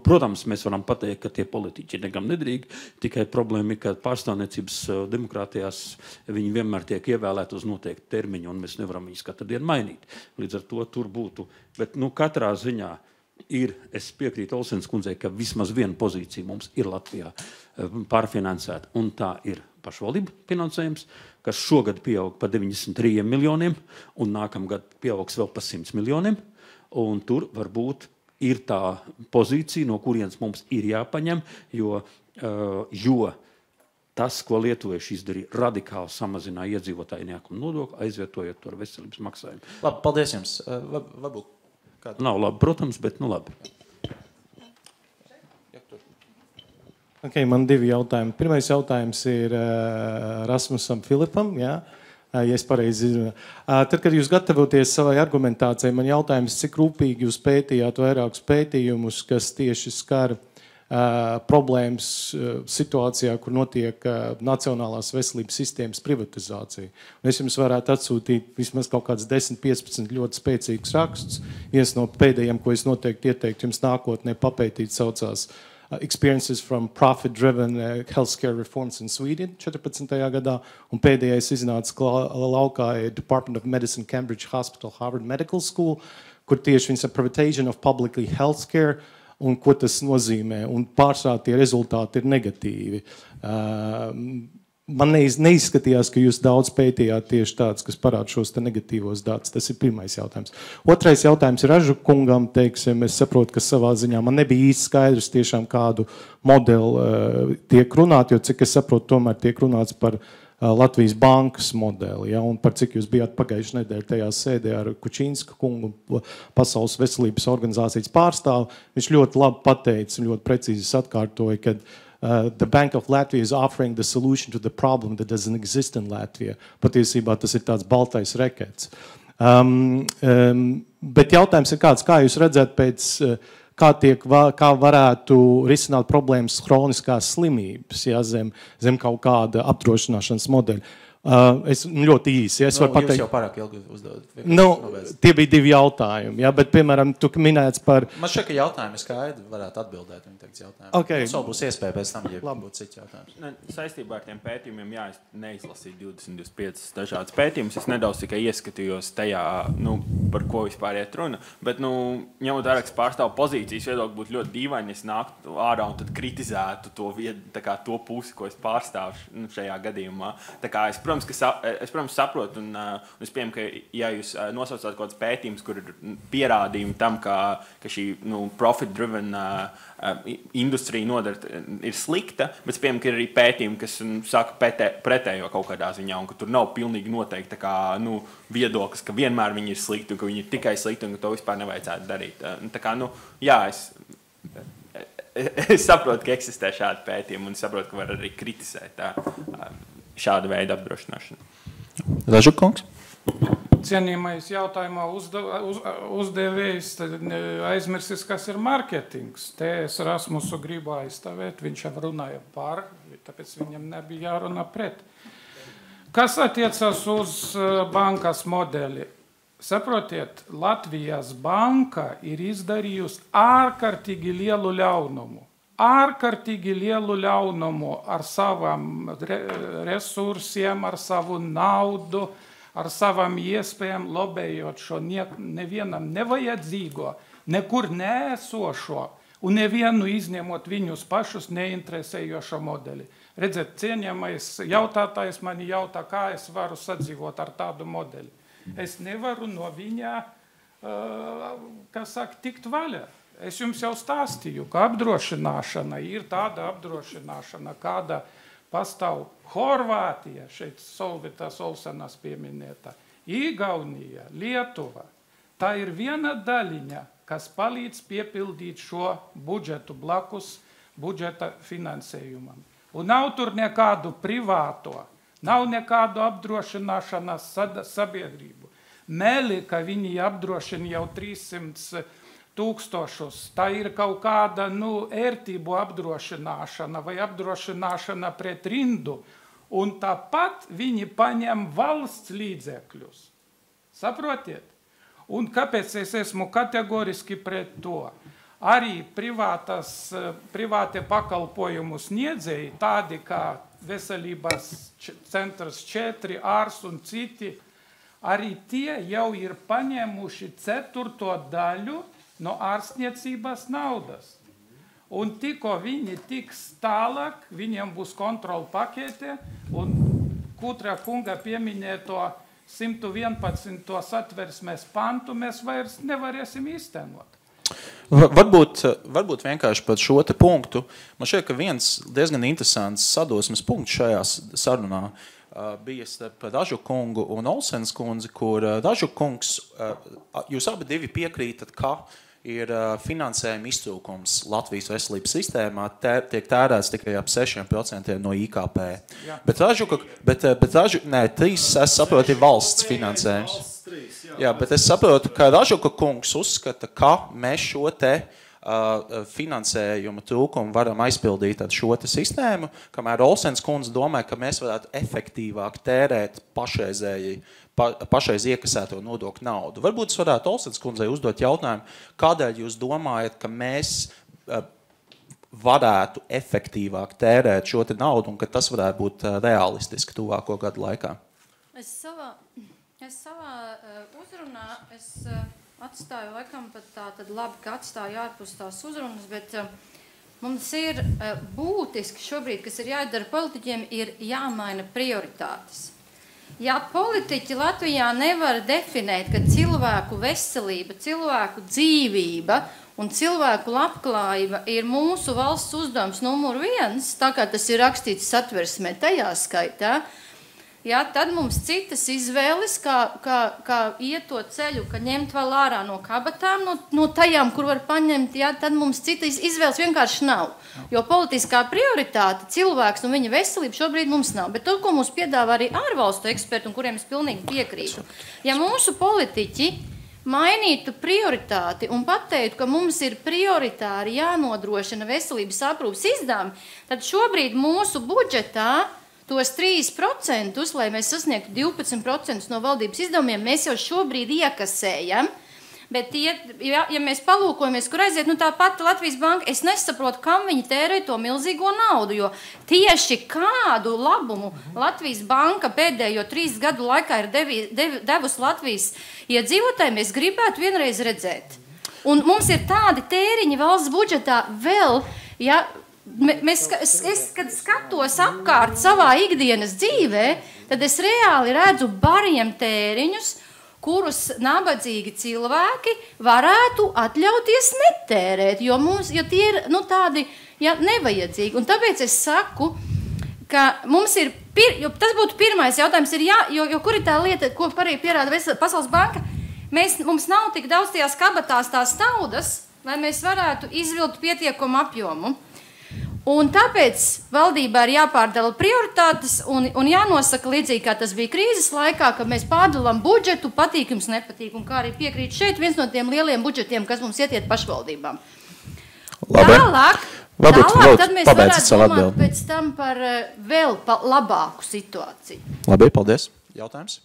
Protams, mēs varam pateikt, ka tie politiķi ir negam nedrīgi, tikai problēma ir, ka pārstāvniecības demokrātijās viņi vienmēr tiek ievēlēti uz noteiktu termiņu, un mēs nevaram viņus katru dienu mainīt. Līdz ar to tur būtu. Bet katrā ziņā es piekrītu Olsenas kundzei, ka vismaz viena pozīcija mums ir Latvijā pārfinansēta, un tā ir pašvaldību finansējums, kas šogad pieaug pa 93 miljoniem, un nākamgad pieaugs vēl pa 100 miljoniem, un tur varbūt ir tā pozīcija, no kurienes mums ir jāpaņem, jo tas, ko lietuvieši izdarīja, radikāli samazināja iedzīvotāju ienākumu nodokli, aizvietojot to ar veselības maksājumu. Labi, paldies jums. Varbūt kādu. Nav labi, protams, bet labi. Okay, man 2 jautājumi. Pirmais jautājums ir Rasmusam Filipam. Ja es pareizi zinu. Tad, kad jūs gatavoties savai argumentācijai, man jautājums, cik rūpīgi jūs pētījāt vairākus pētījumus, kas tieši skar problēmas situācijā, kur notiek nacionālās veselības sistēmas privatizācija. Un es jums varētu atsūtīt vismaz kaut kāds 10-15 ļoti spēcīgs rakstus. Viens no pēdējiem, ko es noteikti ieteiktu jums nākotnē papētīt, saucās Experiences from Profit-Driven Healthcare Reforms in Sweden 14. gadā, un pēdējais iznāca laukā Department of Medicine, Cambridge Hospital, Harvard Medical School, kur tieši viņas privatization of publicly healthcare un ko tas nozīmē, un pārsvarā tie rezultāti ir negatīvi. Man neizskatījās, ka jūs daudz pētījāt tieši tāds, kas parāda šos te negatīvos datus. Tas ir pirmais jautājums. Otrais jautājums ir Ražukungam, teiksim, es saprotu, ka savā ziņā man nebija īsti skaidrs tiešām kādu modeli tiek runāt, jo cik es saprotu, tomēr tiek runāts par Latvijas bankas modeli, ja, un par cik jūs bijāt pagājušajā nedēļā tajā sēdē ar Kučīnska kungu, Pasaules veselības organizācijas pārstāvu. Viņš ļoti labi pateica un ļoti precīzi atkārtoja, ka the Bank of Latvia is offering the solution to the problem that doesn't exist in Latvia. Patiesībā tas ir tāds baltais rekets. Bet jautājums ir kāds, kā jūs redzat pēc, kā varētu risināt problēmas hroniskās slimības, ja, zem kaut kāda apdrošināšanas modeļa. Es ļoti īsi. Es varu pateikt, jūs jau pārāk ilgi uzdodat. Tie bija 2 jautājumi, ja, bet, piemēram, tu minēts par... Man šeit, ka jautājumi skaidri varētu atbildēt. Okay. Mums vēl būs iespēja pēc tam, ja būtu cits jautājums. Saistībā ar tiem pētījumiem, es neizlasīju 20-25 dažādas pētījumus. Es nedaudz tikai ieskatījos tajā, par ko vispār iet runa. Bet, ņemot vērā, ka pārstāv pozīcijas viedokļi būtu ļoti dīvaini, es nāktu ārā un tad kritizētu to pusi, ko es pārstāvu šajā gadījumā. Tā kā es, protams, saprotu, un es pieņemu, ka, ja jūs nosaucāt kaut kāds pētījums, kur ir pierādījumi tam, ka šī profit-driven industrija nodara ir slikta, bet es pieņemu, ka ir arī pētījumi, kas saka pretējo kaut kādā ziņā, un ka tur nav pilnīgi noteikti viedoklis, ka vienmēr viņi ir slikti un ka viņi ir tikai slikti un ka to vispār nevajadzētu darīt. Tā kā, jā, es saprotu, ka eksistē šādi pētījumi un saprotu, ka var arī kritizēt šādu veidu apdrošināšanu. Ražukungs? Cienījamais jautājumā uzdevējs aizmirsis, kas ir marketings. Te es Rasmusu gribu aizstāvēt, viņš jau runāja par, tāpēc viņam nebija jārunā pret. Kas attiecas uz bankas modeli? Saprotiet, Latvijas banka ir izdarījusi ārkārtīgi lielu ļaunumu. Ārkārtīgi lielu ļaunumu ar savam resursiem, ar savu naudu, ar savam iespējām lobējot šo nevienam nevajadzīgo, nekur neesošo un nevienu izņemot viņus pašus neinteresējošo modeli. Redzēt, cienījamais jautātājs mani jautā, kā es varu sadzīvot ar tādu modeli. Es nevaru no viņa, tikt vaļā. Es jums jau stāstīju, ka apdrošināšana ir tāda apdrošināšana, kāda pastāv Horvātija, šeit Solvitas Olsenas pieminēta, Igaunija, Lietuva. Tā ir viena daļiņa, kas palīdz piepildīt šo budžetu blakus budžeta finansējumam. Un nav tur nekādu privāto, nav nekādu apdrošināšanas sabiedrību. Meli, ka viņi apdrošina jau 300 000, tā ir kaut kāda ērtību apdrošināšana vai apdrošināšana pret rindu, un tāpat viņi paņem valsts līdzekļus. Saprotiet? Un kāpēc es esmu kategoriski pret to? Arī privātie pakalpojumu sniedzēji, tādi kā Veselības centrs 4, ārs un citi, arī tie jau ir paņēmuši 4. daļu no ārstniecības naudas. Un tikko viņi tiks tālāk, viņiem būs kontrola pakete, un Kutra kunga pieminēto 111. satversmes pantu mēs vairs nevarēsim īstenot. Varbūt vienkārši par šo te punktu. Man šķiet, ka viens diezgan interesants sadosmes punkts šajā sarunā bija starp Ražu kungu un Olsenas kundzi, kur Ražu kungs, jūs abi divi piekrītat, ka ir finansējuma iztrūkums Latvijas veselības sistēmā, tiek tērēts tikai ap 6% no IKP. Jā. Bet Ražu, nē, 3, es saprotu, ir valsts finansējums. Jā, bet es saprotu, ka Ražuka kungs uzskata, ka mēs šo te finansējuma trūkumu varam aizpildīt ar šo te sistēmu, kamēr Olsenas kundze domā, ka mēs varētu efektīvāk tērēt pašreiz iekasēto nodokļu naudu. Varbūt es varētu Olsenas kundzei uzdot jautājumu, kādēļ jūs domājat, ka mēs varētu efektīvāk tērēt šo te naudu un ka tas varētu būt realistiski tuvāko gadu laikā? Es savā uzrunā atstāju laikam pat tā tad labi, ka atstāju ārpus tās uzrunas, bet mums ir būtiski šobrīd, kas ir jādara politiķiem, ir jāmaina prioritātes. Ja politiķi Latvijā nevar definēt, ka cilvēku veselība, cilvēku dzīvība un cilvēku labklājība ir mūsu valsts uzdevums numur 1, tā kā tas ir rakstīts satversmē tajā skaitā, ja, tad mums citas izvēles, kā iet to ceļu, ka ņemt vēl ārā no kabatām, no tajām, kur var paņemt, ja, tad mums citas izvēles vienkārši nav. Jo politiskā prioritāte cilvēks un viņa veselība šobrīd mums nav. Bet to, ko mums piedāvā arī ārvalstu eksperti, un kuriem es pilnīgi piekrītu, ja mūsu politiķi mainītu prioritāti un pateiktu, ka mums ir prioritāri jānodrošina veselības aprūpes izdevumi, tad šobrīd mūsu budžetā tos 3%, lai mēs sasniegtu 12% no valdības izdevumiem, mēs jau šobrīd iekasējam, Bet, ja mēs palūkojamies, kur aiziet, tā pati Latvijas banka, es nesaprotu, kam viņi tērē to milzīgo naudu, jo tieši kādu labumu Latvijas banka pēdējo 3 gadu laikā ir devusi Latvijas iedzīvotājiem, mēs gribētu vienreiz redzēt. Un mums ir tādi tēriņi valsts budžetā vēl, ja kad skatos apkārt savā ikdienas dzīvē, tad es reāli redzu bariem tēriņus, kurus nabadzīgi cilvēki varētu atļauties netērēt, jo tie ir tādi nevajadzīgi. Un tāpēc es saku, ka mums ir, jo tas būtu pirmais jautājums, jo kur ir tā lieta, ko arī pierāda Pasaules banka, mums nav tik daudz tajās kabatās tās naudas, lai mēs varētu izvilkt pietiekumu apjomu. Un tāpēc valdībā ir jāpārdala prioritātes un jānosaka līdzīgi, kā tas bija krīzes laikā, ka mēs pārdalam budžetu, patīk jums nepatīk, un kā arī piekrīt šeit viens no tiem lieliem budžetiem, kas mums iet pašvaldībām. Tālāk, tad mēs varētu domāt pēc tam par vēl labāku situāciju. Labi, paldies. Jautājums?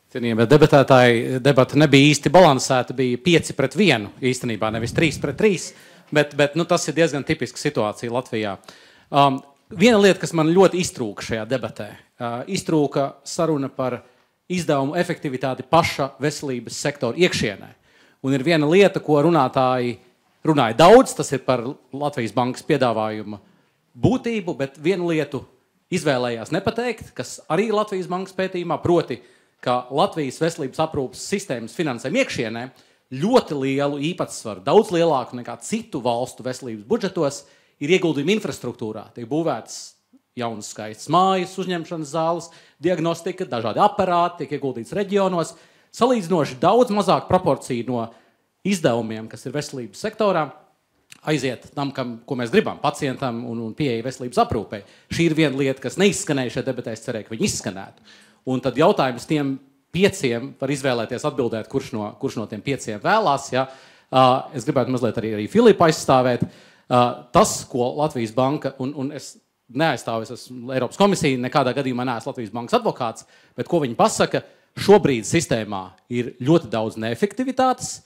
Cienījamie debatētāji, debata nebija īsti balansēta, bija 5-1 īstenībā, nevis 3-3, bet tas ir diezgan tipiska situācija Latvijā. Viena lieta, kas man ļoti iztrūka šajā debatē, iztrūka saruna par izdevumu efektivitāti paša veselības sektora iekšienē. Un ir viena lieta, ko runātāji runāja daudz, tas ir par Latvijas bankas piedāvājuma būtību, bet vienu lietu izvēlējās nepateikt, kas arī Latvijas bankas pētījumā, proti, ka Latvijas veselības aprūpes sistēmas finansējuma iekšienē ļoti lielu īpatsvaru, daudz lielāku nekā citu valstu veselības budžetos, ir ieguldījumi infrastruktūrā. Tiek būvētas jaunas skaistas mājas, uzņemšanas zāles, diagnostika, dažādi aparāti, tiek ieguldīts reģionos. Salīdzinoši daudz mazāk proporcija no izdevumiem, kas ir veselības sektorā, aiziet tam, ko mēs gribam, pacientam un pieeja veselības aprūpei. Šī ir viena lieta, kas neizskanēja šajā debatē, es cerēju, ka viņi izskanētu. Un tad jautājums tiem 5 var izvēlēties atbildēt, kurš no tiem 5 vēlās. Ja? Es gribētu mazliet arī Filipu aizstāvēt. Tas, ko Latvijas banka, un es neaizstāvu, es esmu Eiropas komisija, nekādā gadījumā neesmu Latvijas bankas advokāts, bet ko viņi pasaka, šobrīd sistēmā ir ļoti daudz neefektivitātes.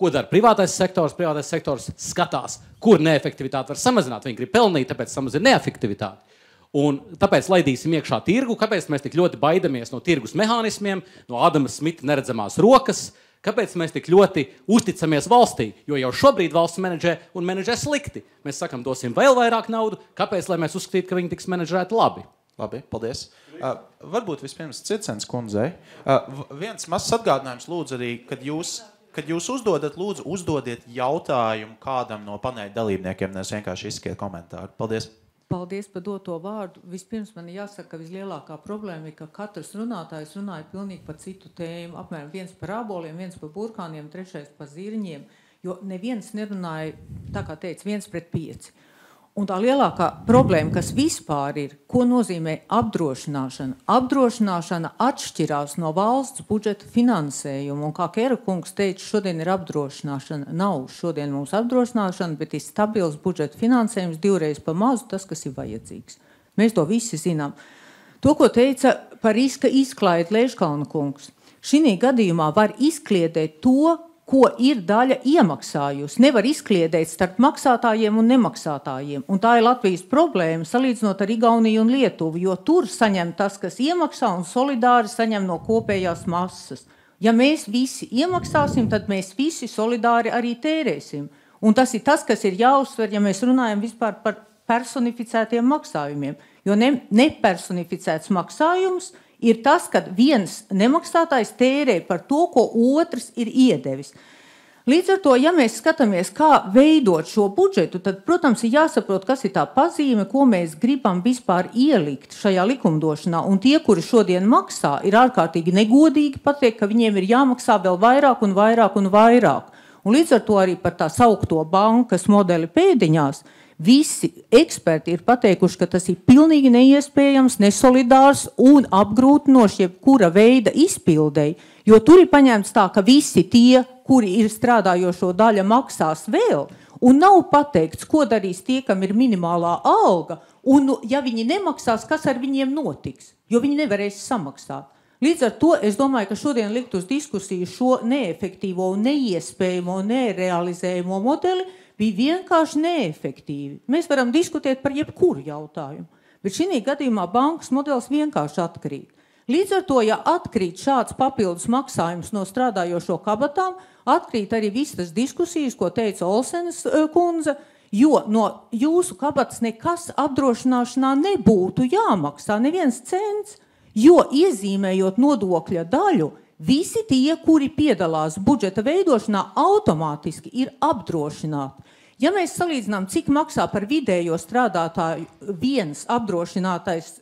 Ko dara privātais sektors? Privātais sektors skatās, kur neefektivitāti var samazināt. Viņi grib pelnīt, tāpēc samazina neefektivitāti. Un tāpēc laidīsim iekšā tirgu. Kāpēc mēs tik ļoti baidamies no tirgus mehānismiem, no Ādama Smita neredzamās rokas? Kāpēc mēs tik ļoti uzticamies valstī? Jo jau šobrīd valsts menedžē slikti. Mēs sakam, dosim vēl vairāk naudu. Kāpēc, lai mēs uzskatītu, ka viņi tiks menedžēti labi? Labi, paldies. Varbūt vispirms Circens kundzei. Viens mazs atgādinājums lūdzu arī, kad jūs uzdodat, lūdzu uzdodiet jautājumu kādam no paneļa dalībniekiem, nevis vienkārši izskiet komentāru. Paldies. Paldies par doto vārdu. Vispirms man jāsaka, ka vislielākā problēma ir, ka katrs runātājs runāja pilnīgi par citu tēmu. Apmēram viens par āboliem, viens par burkāniem, trešais par zirņiem, jo neviens nerunāja, tā kā teica, 1-5. Un tā lielākā problēma, kas vispār ir, ko nozīmē apdrošināšana. Apdrošināšana atšķirās no valsts budžeta finansējuma. Un kā Kera kungs teica, šodien ir apdrošināšana. Nav šodien mums apdrošināšana, bet ir stabils budžeta finansējums 2 pa mazu, tas, kas ir vajadzīgs. Mēs to visi zinām. To, ko teica par riska izklaidi Leiškalna kungs. Šī gadījumā var izkliedēt to, ko ir daļa iemaksājusi. Nevar izkliedēt starp maksātājiem un nemaksātājiem. Un tā ir Latvijas problēma, salīdzinot ar Igauniju un Lietuvu, jo tur saņem tas, kas iemaksā, un solidāri saņem no kopējās masas. Ja mēs visi iemaksāsim, tad mēs visi solidāri arī tērēsim. Un tas ir tas, kas ir jāuzsver, ja mēs runājam vispār par personificētiem maksājumiem. Jo nepersonificēts maksājums ir tas, kad viens nemaksātājs tērē par to, ko otrs ir iedevis. Līdz ar to, ja mēs skatāmies, kā veidot šo budžetu, tad, protams, ir jāsaprot, kas ir tā pazīme, ko mēs gribam vispār ielikt šajā likumdošanā. Un tie, kuri šodien maksā, ir ārkārtīgi negodīgi pateikt, ka viņiem ir jāmaksā vēl vairāk un vairāk un vairāk. Un līdz ar to arī par tā saukto bankas modeli pēdiņās, visi eksperti ir pateikuši, ka tas ir pilnīgi neiespējams, nesolidārs un apgrūtinoši jebkura veida izpildei, jo tur ir paņemts tā, ka visi tie, kuri ir strādājošo daļa, maksās vēl, un nav pateikts, ko darīs tie, kam ir minimālā alga, un ja viņi nemaksās, kas ar viņiem notiks, jo viņi nevarēs samaksāt. Līdz ar to es domāju, ka šodien likt uz diskusiju šo neefektīvo un neiespējamo, nerealizējamo modeli bija vienkārši neefektīvi. Mēs varam diskutēt par jebkuru jautājumu, bet šī gadījumā bankas modelis vienkārši atkrīt. Līdz ar to, ja atkrīt šāds papildus maksājums no strādājošo kabatām, atkrīt arī visas tas diskusijas, ko teica Olsenes kundze, jo no jūsu kabatas nekas apdrošināšanā nebūtu jāmaksā, neviens cents, jo iezīmējot nodokļa daļu, visi tie, kuri piedalās budžeta veidošanā, automātiski ir apdrošināti. Ja mēs salīdzinām, cik maksā par vidējo strādātāju viens apdrošinātais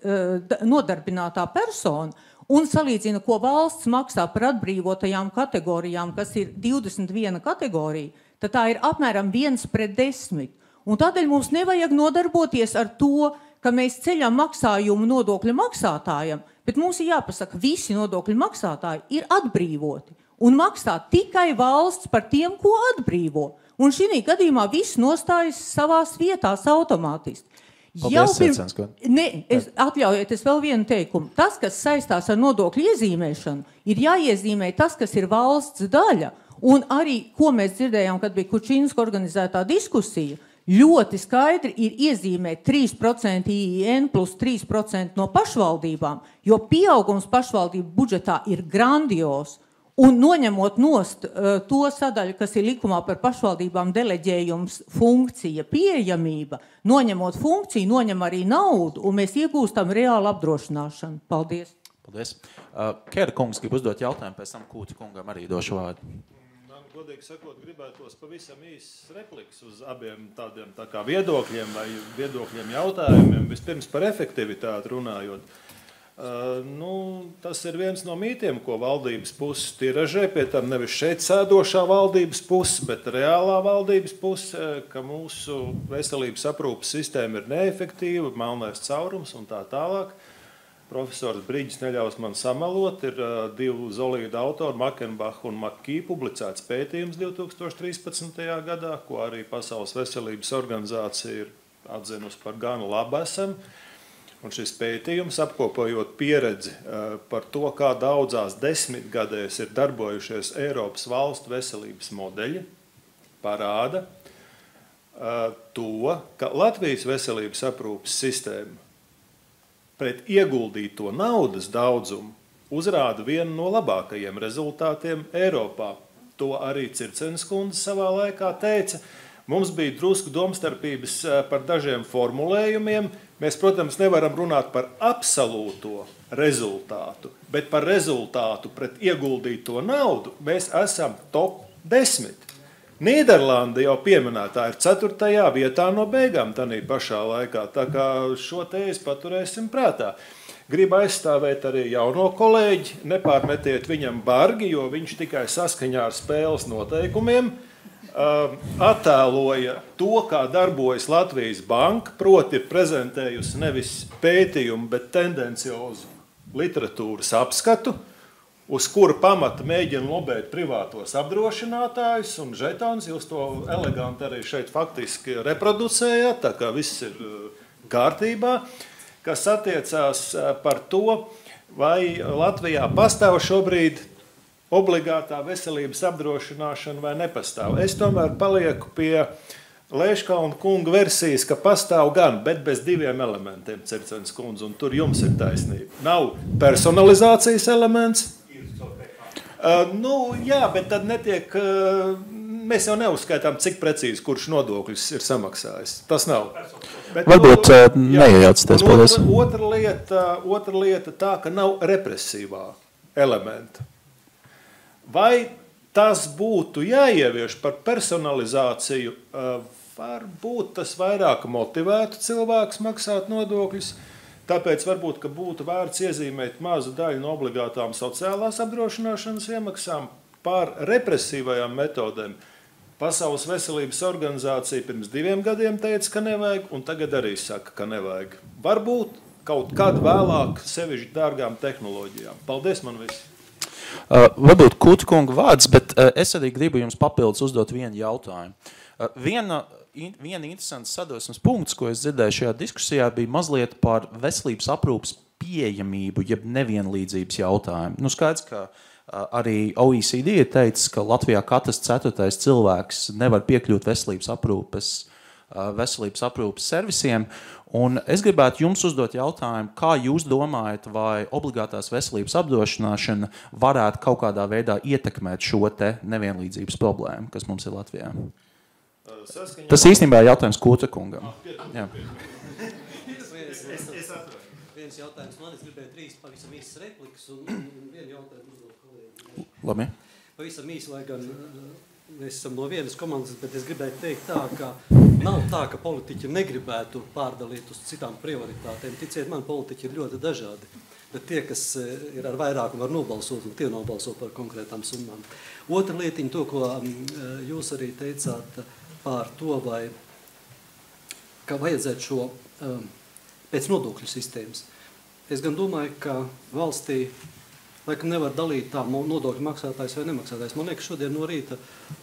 nodarbinātā persona un salīdzina, ko valsts maksā par atbrīvotajām kategorijām, kas ir 21 kategorija, tad tā ir apmēram 1:10. Un tādēļ mums nevajag nodarboties ar to, ka mēs ceļam maksājumu nodokļu maksātājiem, bet mums ir jāpasaka, visi nodokļu maksātāji ir atbrīvoti un maksā tikai valsts par tiem, ko atbrīvo. Un šī gadījumā viss nostājas savās vietās automātiski. Atļaujiet, es vēl vienu teikumu. Tas, kas saistās ar nodokļu iezīmēšanu, ir jāiezīmē tas, kas ir valsts daļa. Un arī, ko mēs dzirdējām, kad bija Kučīnska organizētā diskusija, ļoti skaidri ir iezīmēt 3% IIN plus 3% no pašvaldībām, jo pieaugums pašvaldību budžetā ir grandios. Un noņemot nost to sadaļu, kas ir likumā par pašvaldībām deleģējums, funkcija, pieejamība, noņemot funkciju, noņem arī naudu, un mēs iegūstam reālu apdrošināšanu. Paldies. Paldies. Kēra kungs grib uzdot jautājumu, pēc tam Kūti kungam arī došu vārdu. Man, godīgi sakot, gribētos pavisam īsts repliks uz abiem tādiem tā kā viedokļiem vai viedokļiem jautājumiem. Vispirms par efektivitāti runājot. Tas ir viens no mītiem, ko valdības puses tiražē, pie tam nevis šeit sēdošā valdības puse, bet reālā valdības puse, ka mūsu veselības aprūpes sistēma ir neefektīva, melnais caurums un tā tālāk. Profesors Brīģis neļaus man samalot, ir divu zolīdu autori, Makenbach un Makī, publicēts pētījums 2013. gadā, ko arī Pasaules veselības organizācija ir atzinusi par gan labu esam. Un šis pētījums, apkopojot pieredzi par to, kā daudzās desmitgadēs ir darbojušies Eiropas valstu veselības modeļi, parāda to, ka Latvijas veselības aprūpes sistēma pret ieguldīto naudas daudzumu uzrāda vienu no labākajiem rezultātiem Eiropā. To arī Circenes kundze savā laikā teica. Mums bija drusku domstarpības par dažiem formulējumiem. Mēs, protams, nevaram runāt par absolūto rezultātu, bet par rezultātu pret ieguldīto naudu mēs esam top 10. Nīderlanda jau pieminētā ir 4. vietā no beigām tanī pašā laikā, tā kā šo tēzi paturēsim prātā. Gribu aizstāvēt arī jauno kolēģi, nepārmetiet viņam bargi, jo viņš tikai saskaņā ar spēles noteikumiem attēloja to, kā darbojas Latvijas banka, proti prezentējusi nevis pētījumu, bet tendenciozu literatūras apskatu, uz kura pamata mēģina lobēt privātos apdrošinātājus un žetons. Jūs to eleganti arī šeit faktiski reproducējāt, tā kā viss ir kārtībā, kas attiecās par to, vai Latvijā pastāv šobrīd obligātā veselības apdrošināšana vai nepastāv. Es tomēr palieku pie Lēškalna kunga versijas, ka pastāv gan, bet bez diviem elementiem, Circenes kundze, un tur jums ir taisnība. Nav personalizācijas elements. Jā, bet tad netiek, mēs jau neuzskaitām, cik precīzi kurš nodokļus ir samaksājis. Tas nav. Bet, varbūt neiejaucieties, paldies. Otra lieta tā, ka nav represīvā elementa. Vai tas būtu jāievieš par personalizāciju, varbūt tas vairāk motivētu cilvēkus maksāt nodokļus, tāpēc varbūt, ka būtu vērts iezīmēt mazu daļu no obligātām sociālās apdrošināšanas iemaksām par represīvajām metodēm. Pasaules veselības organizācija pirms 2 gadiem teica, ka nevajag, un tagad arī saka, ka nevajag. Varbūt kaut kad vēlāk sevišķi dārgām tehnoloģijām. Paldies, man visi! Varbūt Kūti kunga vārds, bet es arī gribu jums papildus uzdot vienu jautājumu. Viena interesants sadosmes punkts, ko es dzirdēju šajā diskusijā, bija mazliet par veselības aprūpas pieejamību, jeb nevienlīdzības jautājumu. Nu, skaidrs, ka arī OECD ir teicis, ka Latvijā katrs 4. cilvēks nevar piekļūt veselības aprūpes servisiem. Un es gribētu jums uzdot jautājumu, kā jūs domājat, vai obligātās veselības apdrošināšana varētu kaut kādā veidā ietekmēt šo te nevienlīdzības problēmu, kas mums ir Latvijā? Tas īstenībā ir jautājums Kūta kungam. Jā. Viens jautājums man, es gribēju 3 pavisam īsas replikas un vienu jautājumu uzdot kolēģi. Labi. Pavisam īsi, lai gan mēs esam no vienas komandas, bet es gribēju teikt tā, ka nav tā, ka politiķi negribētu pārdalīt uz citām prioritātēm. Ticiet man, politiķi ir ļoti dažādi, bet tie, kas ir ar vairākumu, var nobalsot, un tie nobalso par konkrētām summām. Otra lietiņa, to, ko jūs arī teicāt par to, vai ka vajadzētu šo pēc nodokļu sistēmas. Es gan domāju, ka valstī laikam nevar dalīt tā nodokļu maksātājs vai nemaksātājs. Man liekas, šodien no rīta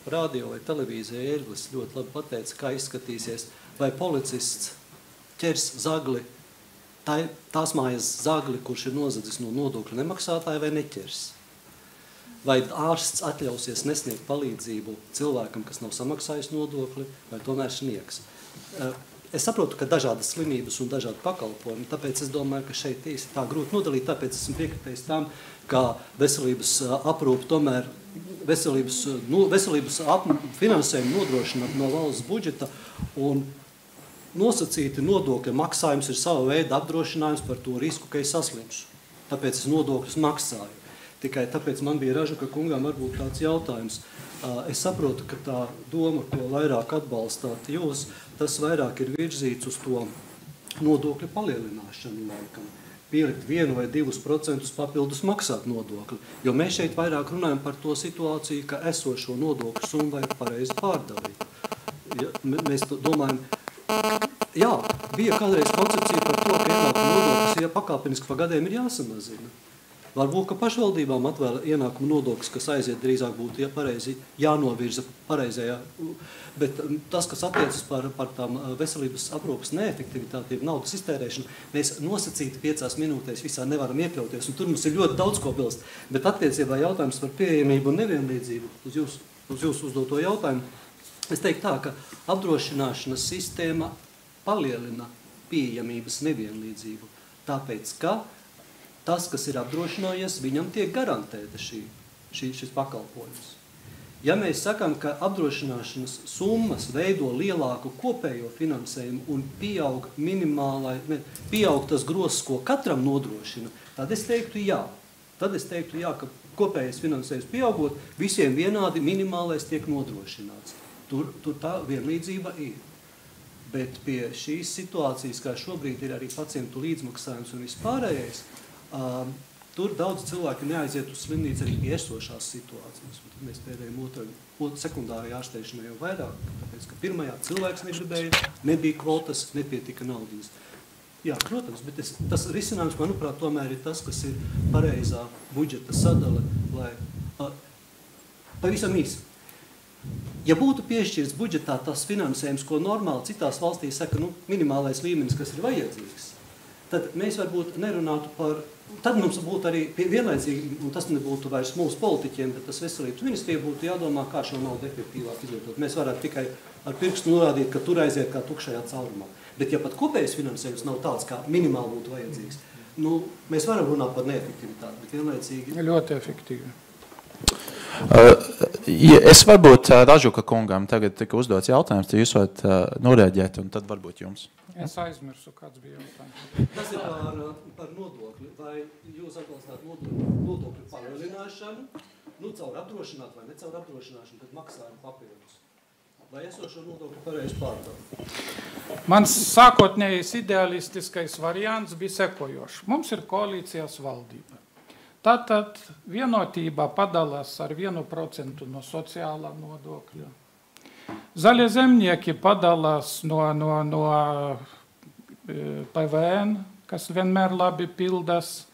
radio vai televīzija Ērglis ļoti labi pateica, kā izskatīsies, vai policists ķers zagli, tās mājas zagli, kurš ir nozadzis no nodokļu nemaksātāja vai neķers. Vai ārsts atļausies nesniegt palīdzību cilvēkam, kas nav samaksājis nodokli, vai tomēr sniegs. Es saprotu, ka dažādas slimības un dažādi pakalpojumi, tāpēc es domāju, ka šeit īsti tā grūti nodalīt, tāpēc esmu piekritējis tam, ka veselības aprūpe tomēr veselības finansējumu nodrošina no valsts budžeta un nosacīti nodokļa maksājums ir sava veida apdrošinājums par to risku, ka es saslimšu. Tāpēc es nodokļus maksāju. Tikai tāpēc man bija Ražuka kungām varbūt tāds jautājums. Es saprotu, ka tā doma, ko vairāk atbalstāt jūs, tas vairāk ir virzīts uz to nodokļu palielināšanu laikam. Pielikt 1 vai 2% papildus maksāt nodokli. Jo mēs šeit vairāk runājam par to situāciju, ka esošo nodokļu summu vajag pareizi pārdalīt. Ja, mēs domājam, jā, bija kādreiz koncepcija par to, ka ienākuma nodoklis, ja pakāpeniski pa gadiem ir jāsamazina. Varbūt, ka pašvaldībām atvēl ienākumu nodoklis, kas aiziet drīzāk būtu pareizi jānovirza pareizajā. Bet tas, kas attiecas par tām veselības aprūpes neefektivitātību, naudas iztērēšanu, mēs nosacīti 5 minūtēs visā nevaram iekļauties, un tur mums ir ļoti daudz ko bilst. Bet attiecībā jautājums par pieejamību un nevienlīdzību, uz jūsu uzdoto jautājumu, es teiktu tā, ka apdrošināšanas sistēma palielina pieejamības nevienlīdzību, tāpēc, ka tas, kas ir apdrošinājies, viņam tiek garantēta šis pakalpojums. Ja mēs sakām, ka apdrošināšanas summas veido lielāku kopējo finansējumu un pieaug tas grozs, ko katram nodrošina, tad es teiktu jā. Tad es teiktu jā, ka kopējais finansējums pieaugot, visiem vienādi minimālais tiek nodrošināts. Tur tā vienlīdzība ir. Bet pie šīs situācijas, kā šobrīd ir arī pacientu līdzmaksājums un vispārējais, tur daudz cilvēki neaiziet uz slimnīcu arī pie esošās situācijas. Tad mēs tērējam sekundārajā ārstēšanā jau vairāk, tāpēc, ka pirmajā cilvēks negribēja, nebija kvotas, nepietika naudas. Jā, protams, bet tas risinājums, manuprāt, tomēr ir tas, kas ir pareizā budžeta sadale, lai pavisam īsi. Ja būtu piešķirts budžetā tas finansējums, ko normāli citās valstīs saka, minimālais līmenis, kas ir vajadzīgs, tad mēs varbūt nerunātu par, tad mums būtu arī vienlaicīgi, un tas nebūtu vairs mūsu politiķiem, bet tas veselības ministrija būtu jādomā, kā šo naudu efektīvāk izlietot. Mēs varētu tikai ar pirkstu norādīt, ka tur aiziet kā tukšajā caurumā. Bet ja pat kopējais finansējums nav tāds, kā minimāli būtu vajadzīgs, mēs varam runāt par neefektivitāti, bet vienlaicīgi... Ļoti efektīvi. Es varbūt Ražuka kungam tagad tika uzdots jautājums, tad jūs varat noreaģēt, un tad varbūt jums. Es aizmirsu, kāds bija jautājums. Tas ir par nodokli. Vai jūs atbalstāt nodokļu palielināšanu, caur apdrošināt vai ne caur apdrošināšanu, tad maksājumu papildus? Vai esošo nodokļu pareizi pārdala? Mans sākotnējais idealistiskais variants bija sekojošs. Mums ir koalīcijas valdība. Tātad vienotība padalās ar 1% no sociālā nodokļa. Zaļie zemnieki padalās no PVN, kas vienmēr labi pildas.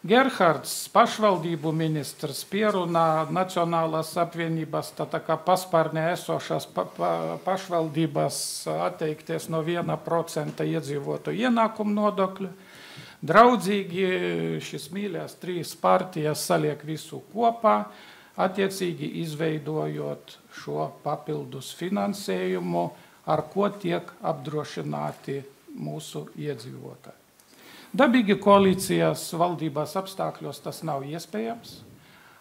Gerhards, pašvaldību ministrs, pierunā Nacionālās apvienības tā kā paspārnē esošās pašvaldības atteikties no 1% iedzīvotu ienākumu nodokļu. Draudzīgi šis mīļās 3 partijas saliek visu kopā, attiecīgi izveidojot šo papildus finansējumu, ar ko tiek apdrošināti mūsu iedzīvotāji. Dabīgi koalīcijas valdības apstākļos tas nav iespējams.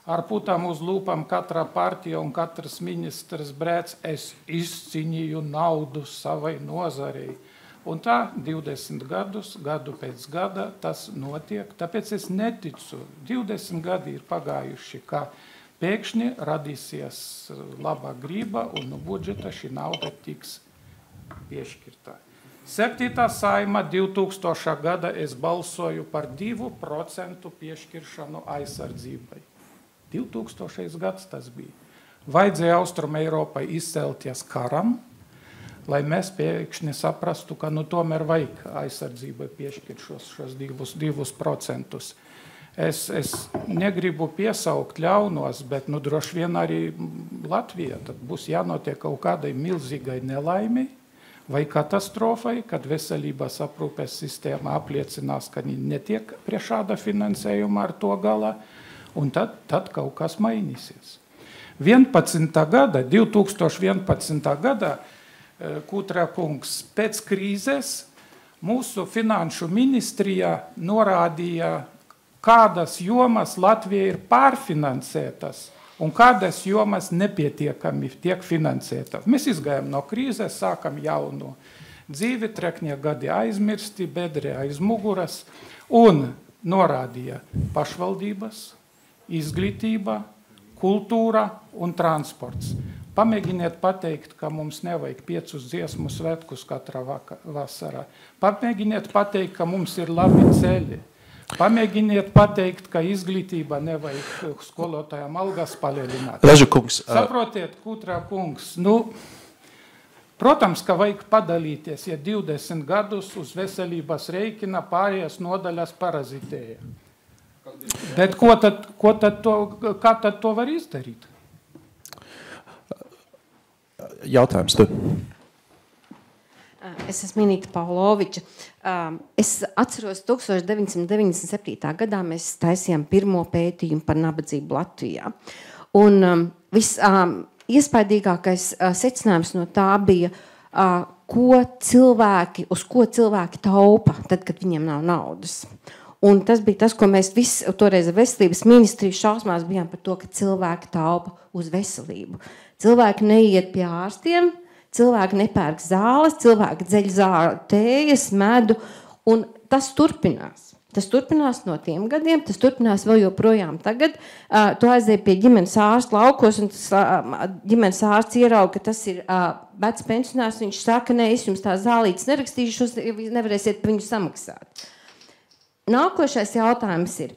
Ar putām uz lūpām katra partija un katrs ministrs brēc, es izcīnīju naudu savai nozarei. Un tā 20 gadus, gadu pēc gada tas notiek. Tāpēc es neticu, 20 gadi ir pagājuši, ka pēkšņi radīsies laba grība un no budžeta šī nauda tiks piešķirta. 7. saima 2000. gada es balsoju par 2% piešķiršanu aizsardzībai. 2000. gads tas bija. Vajadzēja Austrum Eiropai izcelties karam, lai mēs pēkšņi saprastu, ka tomēr vajag aizsardzībai piešķirt šos 2%. Es negribu piesaukt ļaunos, bet droši vien arī Latvijā tad būs jānotiek kaut kādai milzīgai nelaimei vai katastrofai, kad veselības aprūpes sistēma apliecinās, ka netiek pie šāda finansējuma ar to galā, un tad kaut kas mainīsies. 2011. gada Kutra kungs pēc krīzes mūsu finanšu ministrijā norādīja, kādas jomas Latvija ir pārfinansētas un kādas jomas nepietiekami tiek finansētas. Mēs izgājām no krīzes, sākam jaunu dzīvi, treknie gadi aizmirsti, bedre aiz muguras, un norādīja pašvaldības, izglītība, kultūra un transports. Pamēģiniet pateikt, ka mums nevajag 5 dziesmu svētkus katrā vasarā. Pamēģiniet pateikt, ka mums ir labi ceļi. Pamēģiniet pateikt, ka izglītība nevajag skolotājām algas palielināt. Saprotiet, Kutra kungs, protams, ka vajag padalīties, ja 20 gadus uz veselības reikina pārējās nodaļas parazitēja. Bet kā tad to var izdarīt? Jautājums tu. Es esmu Inīta Pavloviča. Es atceros 1997. gadā mēs taisījām pirmo pētījumu par nabadzību Latvijā. Un iespaidīgākais secinājums no tā bija, uz ko cilvēki taupa, tad, kad viņiem nav naudas. Un tas bija tas, ko mēs visi toreiz veselības ministriju šausmās bijām par to, ka cilvēki taupa uz veselību. Cilvēki neiet pie ārstiem, cilvēki nepērk zāles, cilvēki dzeļ tējas, medu, un tas turpinās. Tas turpinās no tiem gadiem, tas turpinās vēl joprojām tagad. Tu aizēji pie ģimenes ārsta laukos, un ģimenes ārsts ierauga, ka tas ir vecs pensionārs, viņš saka, nē, es jums tā zālītes nerakstīšu, jūs nevarēsiet par viņu samaksāt. Nākošais jautājums ir,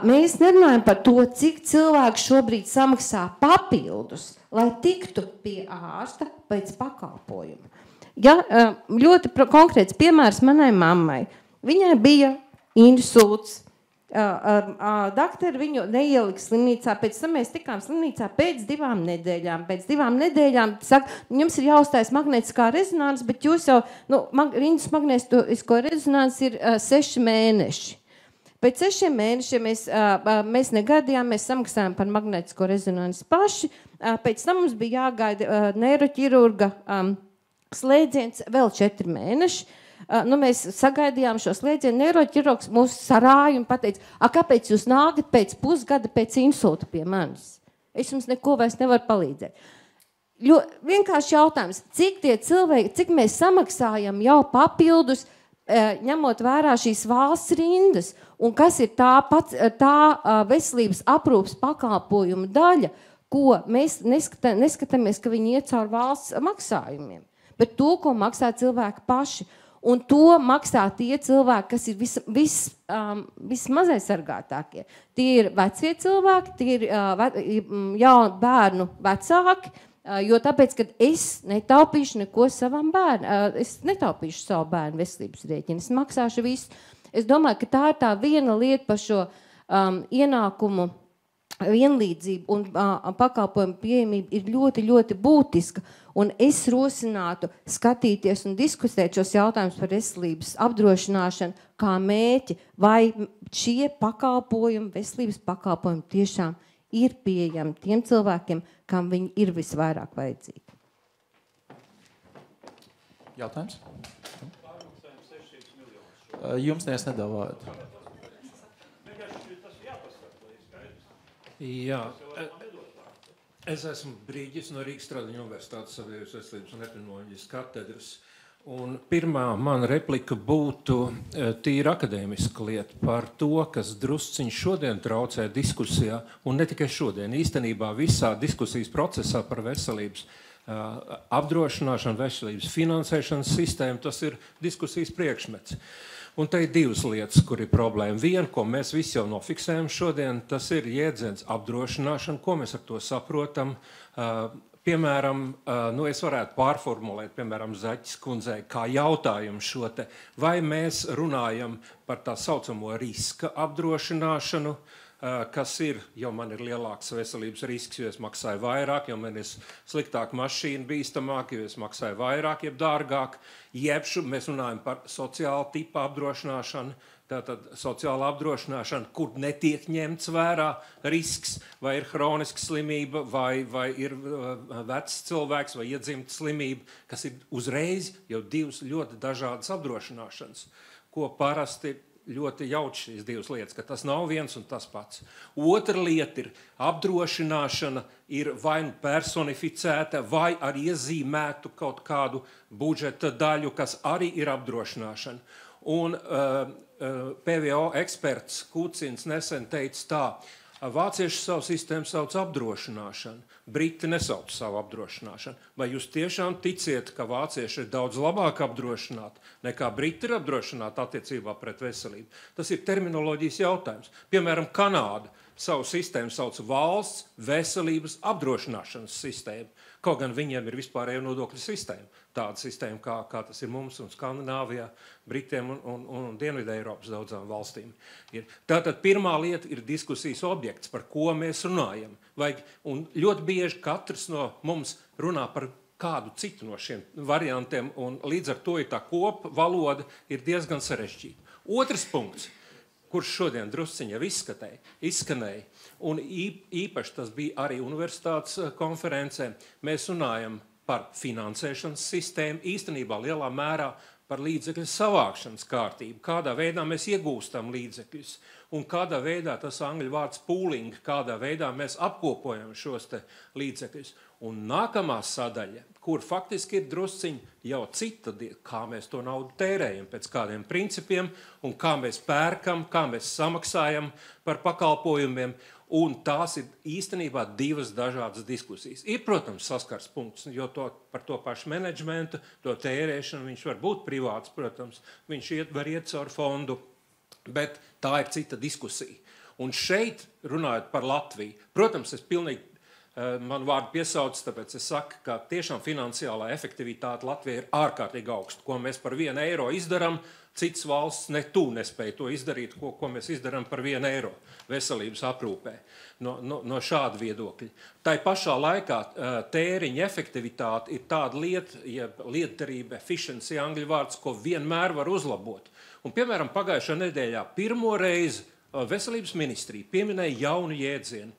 mēs nerunājam par to, cik cilvēki šobrīd samaksā papildus, lai tiktu pie ārsta pēc pakalpojuma. Ja, ļoti konkrēts piemērs manai mammai. Viņai bija insults. Daktari viņu neielika slimnīcā, pēc tam mēs tikām slimnīcā pēc 2 nedēļām. Pēc 2 nedēļām saka, jums ir jāuzstājas magnētiskā rezonanse, bet jūs jau, rindus magnētisko rezonanse ir 6 mēneši. Pēc 6 mēnešiem mēs negadījām, mēs samaksājām par magnētisko rezonansi paši. Pēc tam mums bija jāgaida neiroķirurga slēdziens vēl 4 mēneši. Mēs sagaidījām šo slēdzienu, neiroķirurgs mūs sarāja un pateica, kāpēc jūs nākat pēc pusgada pēc insulta pie manis? Es jums neko vairs nevaru palīdzēt. Vienkārši jautājums, cik mēs samaksājam jau papildus, ņemot vērā šīs valsts rindas, un kas ir tā veselības aprūpes pakalpojumu daļa, ko mēs neskatāmies, ka viņi iet caur valsts maksājumiem, bet to, ko maksā cilvēki paši. Un to maksā tie cilvēki, kas ir vismazai sargātākie. Tie ir vecie cilvēki, tie ir bērnu vecāki, jo tāpēc, kad es netaupīšu neko savam bērnam, es netaupīšu savu bērnu veselības rēķinu, es maksāšu visu. Es domāju, ka tā ir tā viena lieta par šo ienākumu vienlīdzība un pakalpojumu pieejamība ir ļoti, ļoti būtiska. Un es rosinātu skatīties un diskutēt šos jautājumus par veselības apdrošināšanu kā mērķi, vai šie pakalpojumi, veselības pakalpojumi tiešām ir pieejami tiem cilvēkiem, kam viņi ir visvairāk vajadzīgi. Jautājums? Jums nedavājat. Jā, es esmu Brīģis no Rīgas Stradiņu universitātes sabiedrības veselības un epidemioloģijas katedras. Un pirmā mana replika būtu tīri akadēmiska lieta par to, kas drusciņš šodien traucē diskusijā, un ne tikai šodien, īstenībā visā diskusijas procesā par veselības apdrošināšanu, veselības finansēšanas sistēmu, tas ir diskusijas priekšmets. Un te ir divas lietas, kur ir problēma. Viena, ko mēs visi jau nofiksējam šodien, tas ir jēdziens apdrošināšana, ko mēs ar to saprotam. Piemēram, es varētu pārformulēt, piemēram, Zaķis kundzei, kā jautājumu šo te, vai mēs runājam par tā saucamo riska apdrošināšanu, kas ir, jo man ir lielāks veselības risks, jo es maksāju vairāk, jo man ir sliktāka mašīna bīstamāk, jo es maksāju vairāk, jeb dārgāk, jeb mēs runājam par sociāla tipa apdrošināšanu, tātad sociāla apdrošināšana, kur netiek ņemts vērā risks, vai ir hroniska slimība, vai ir vecs cilvēks, vai iedzimta slimība, kas ir uzreiz jau divas ļoti dažādas apdrošināšanas, ko parasti ļoti jauč šīs divas lietas, ka tas nav viens un tas pats. Otra lieta ir apdrošināšana ir vai personificēta, vai arī iezīmētu kaut kādu budžeta daļu, kas arī ir apdrošināšana. Un PVO eksperts Kucins nesen teica tā, vācieši savu sistēmu sauc apdrošināšanu, briti nesauc savu apdrošināšanu. Vai jūs tiešām ticiet, ka vācieši ir daudz labāk apdrošināti nekā briti ir apdrošināti attiecībā pret veselību? Tas ir terminoloģijas jautājums. Piemēram, Kanāda savu sistēmu sauc valsts veselības apdrošināšanas sistēmu. Kaut gan viņiem ir vispārējo nodokļu sistēma. Tāda sistēma, kā tas ir mums un Skandināvijā, Britiem un Dienvidu Eiropas daudzām valstīm. Tātad pirmā lieta ir diskusijas objekts, par ko mēs runājam. Un ļoti bieži katrs no mums runā par kādu citu no šiem variantiem, un līdz ar to ir tā kopa valoda ir diezgan sarežģīta. Otrs punkts, kurš šodien drusciņa izskanēja, un īpaši tas bija arī universitātes konferencē, mēs runājam par finansēšanas sistēmu, īstenībā lielā mērā par līdzekļu savākšanas kārtību, kādā veidā mēs iegūstam līdzekļus, un kādā veidā tas angļu vārds pooling, kādā veidā mēs apkopojam šos te līdzekļus. Un nākamā sadaļa, kur faktiski ir drusciņi jau cita, kā mēs to naudu tērējam, pēc kādiem principiem, un kā mēs pērkam, kā mēs samaksājam par pakalpojumiem, un tās ir īstenībā divas dažādas diskusijas. Ir, protams, saskars punkts, jo par to pašu menedžmentu, to tērēšanu, viņš var būt privāts, protams, viņš var iet caur fondu, bet tā ir cita diskusija. Un šeit, runājot par Latviju, protams, es pilnīgi man vārdu piesauc, tāpēc es saku, ka tiešām finansiālā efektivitāte Latvijā ir ārkārtīgi augsta. Ko mēs par 1 eiro izdaram, cits valsts nespēja to izdarīt, ko mēs izdaram par 1 eiro veselības aprūpē no šāda viedokļa. Tai pašā laikā tēriņa efektivitāte ir tāda lieta, lietderība, efficiency, angļu vārds, ko vienmēr var uzlabot. Un, piemēram, pagājušā nedēļā pirmo reizi veselības ministrija pieminēja jaunu jēdzienu,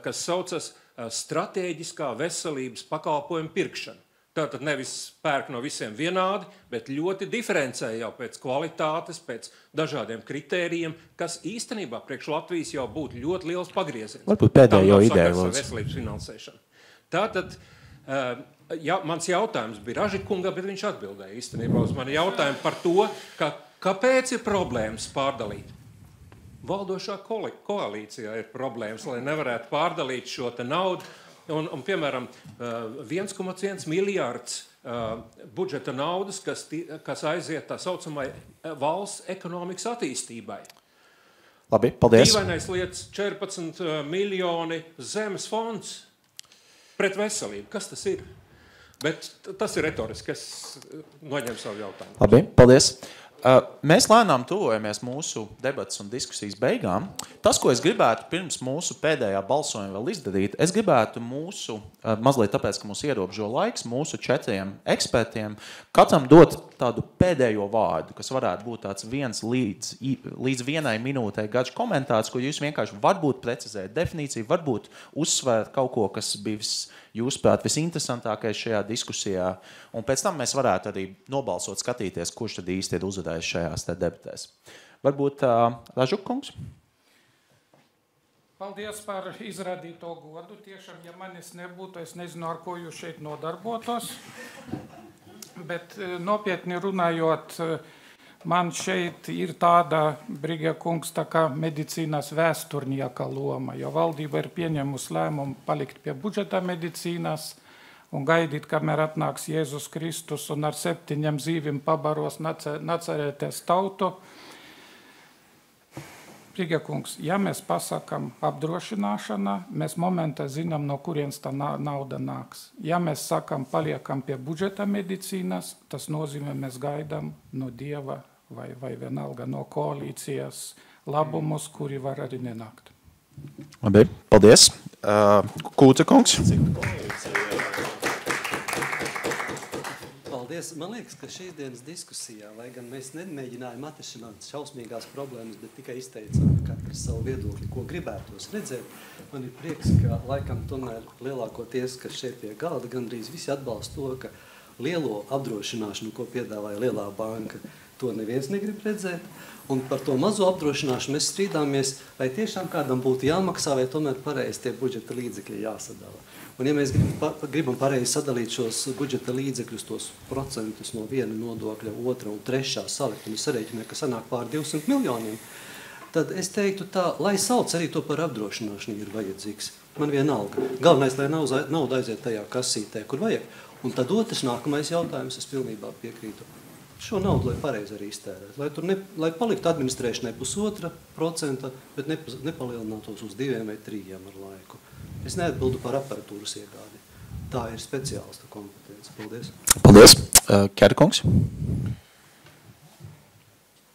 kas saucas stratēģiskā veselības pakalpojumu pirkšana. Tātad nevis pērk no visiem vienādi, bet ļoti diferencē jau pēc kvalitātes, pēc dažādiem kritērijiem, kas īstenībā priekš Latvijas jau būtu ļoti liels pagrieziens. Varbūt pēdējo ideju. Veselības finansēšana. Tātad mans jautājums bija Ražikungam, bet viņš atbildēja īstenībā uz mani jautājumu par to, kāpēc ir problēmas pārdalīt. Valdošā koalīcijā ir problēmas, lai nevarētu pārdalīt šo te naudu. Un piemēram, 1,1 miljārds budžeta naudas, kas aiziet tā saucamai valsts ekonomikas attīstībai. Labi, paldies. Dīvainais lietas 14 miljoni zemes fonds pret veselību. Kas tas ir? Bet tas ir retoriski, es noņemu savu jautājumu. Labi, paldies. Mēs lēnām tuvojamies mūsu debatas un diskusijas beigām. Tas, ko es gribētu pirms mūsu pēdējā balsojuma vēl izdarīt, es gribētu mūsu, mazliet tāpēc, ka mūs ierobežo laiks, mūsu 4 ekspertiem, katram dot tādu pēdējo vārdu, kas varētu būt tāds 1 līdz 1 minūtei garš komentārs, ko jūs vienkārši varbūt precizēt definīciju, varbūt uzsvērt kaut ko, kas bija jūsuprāt visinteresantākais šajā diskusijā, un pēc tam mēs varētu arī nobalsot, skatīties, kurš tad īsti ir uzvarējis šajās te debatēs. Varbūt Ražuk kungs? Paldies par izrādīto godu. Tiešām, ja manis nebūtu, es nezinu, ar ko jūs šeit nodarbotos, bet nopietni runājot, man šeit ir tāda, Brīgie kungs, tā kā medicīnas vēsturnieka loma, jo valdība ir pieņemusi lēmumu palikt pie budžeta medicīnas un gaidīt, kamēr atnāks Jēzus Kristus un ar 7 zīvim pabaros nacerēties tautu. Brīgie kungs, ja mēs pasakam apdrošināšana, mēs momentā zinām, no kurienes tā nauda nāks. Ja mēs sakam, paliekam pie budžeta medicīnas, tas nozīmē, mēs gaidām no Dieva vai vienalga no koalīcijas labumus, kuri var arī nenākt. Labi, paldies. Kūca kungs. Paldies. Man liekas, ka šīs dienas diskusijā, lai gan mēs nemēģinājām atrisināt šausmīgās problēmas, bet tikai izteicām katrs savu viedokli, ko gribētos redzēt, man ir prieks, ka laikam tomēr lielākoties, kas šeit pie galda, gandrīz visi atbalsta to, ka lielo apdrošināšanu, ko piedāvāja Lielā banka, to neviens negrib redzēt. Un par to mazo apdrošināšanu mēs strīdāmies, vai tiešām kādam būtu jāmaksā, vai tomēr pareizi tie budžeta līdzekļi jāsadala. Un ja mēs gribam pareizi sadalīt šos budžeta līdzekļus, tos procentus no viena nodokļa, otra un trešā salikt, un sarēķinē, ka sanāk pār 200 miljoniem, tad es teiktu tā, lai sauc arī to par apdrošināšanu ir vajadzīgs. Man vienalga. Galvenais, lai nauda aiziet tajā kasītē, kur vajag. Un tad otrs nākamais jautājums, es pilnībā piekrītu. Šo naudu, lai pareizi arī iztērēt. Lai paliktu administrēšanai 1,5%, bet nepalielinātos uz 2 vai 3 ar laiku. Es neatbildu par aparatūras iegādi. Tā ir speciālista kompetence. Paldies. Paldies. Kērkungs.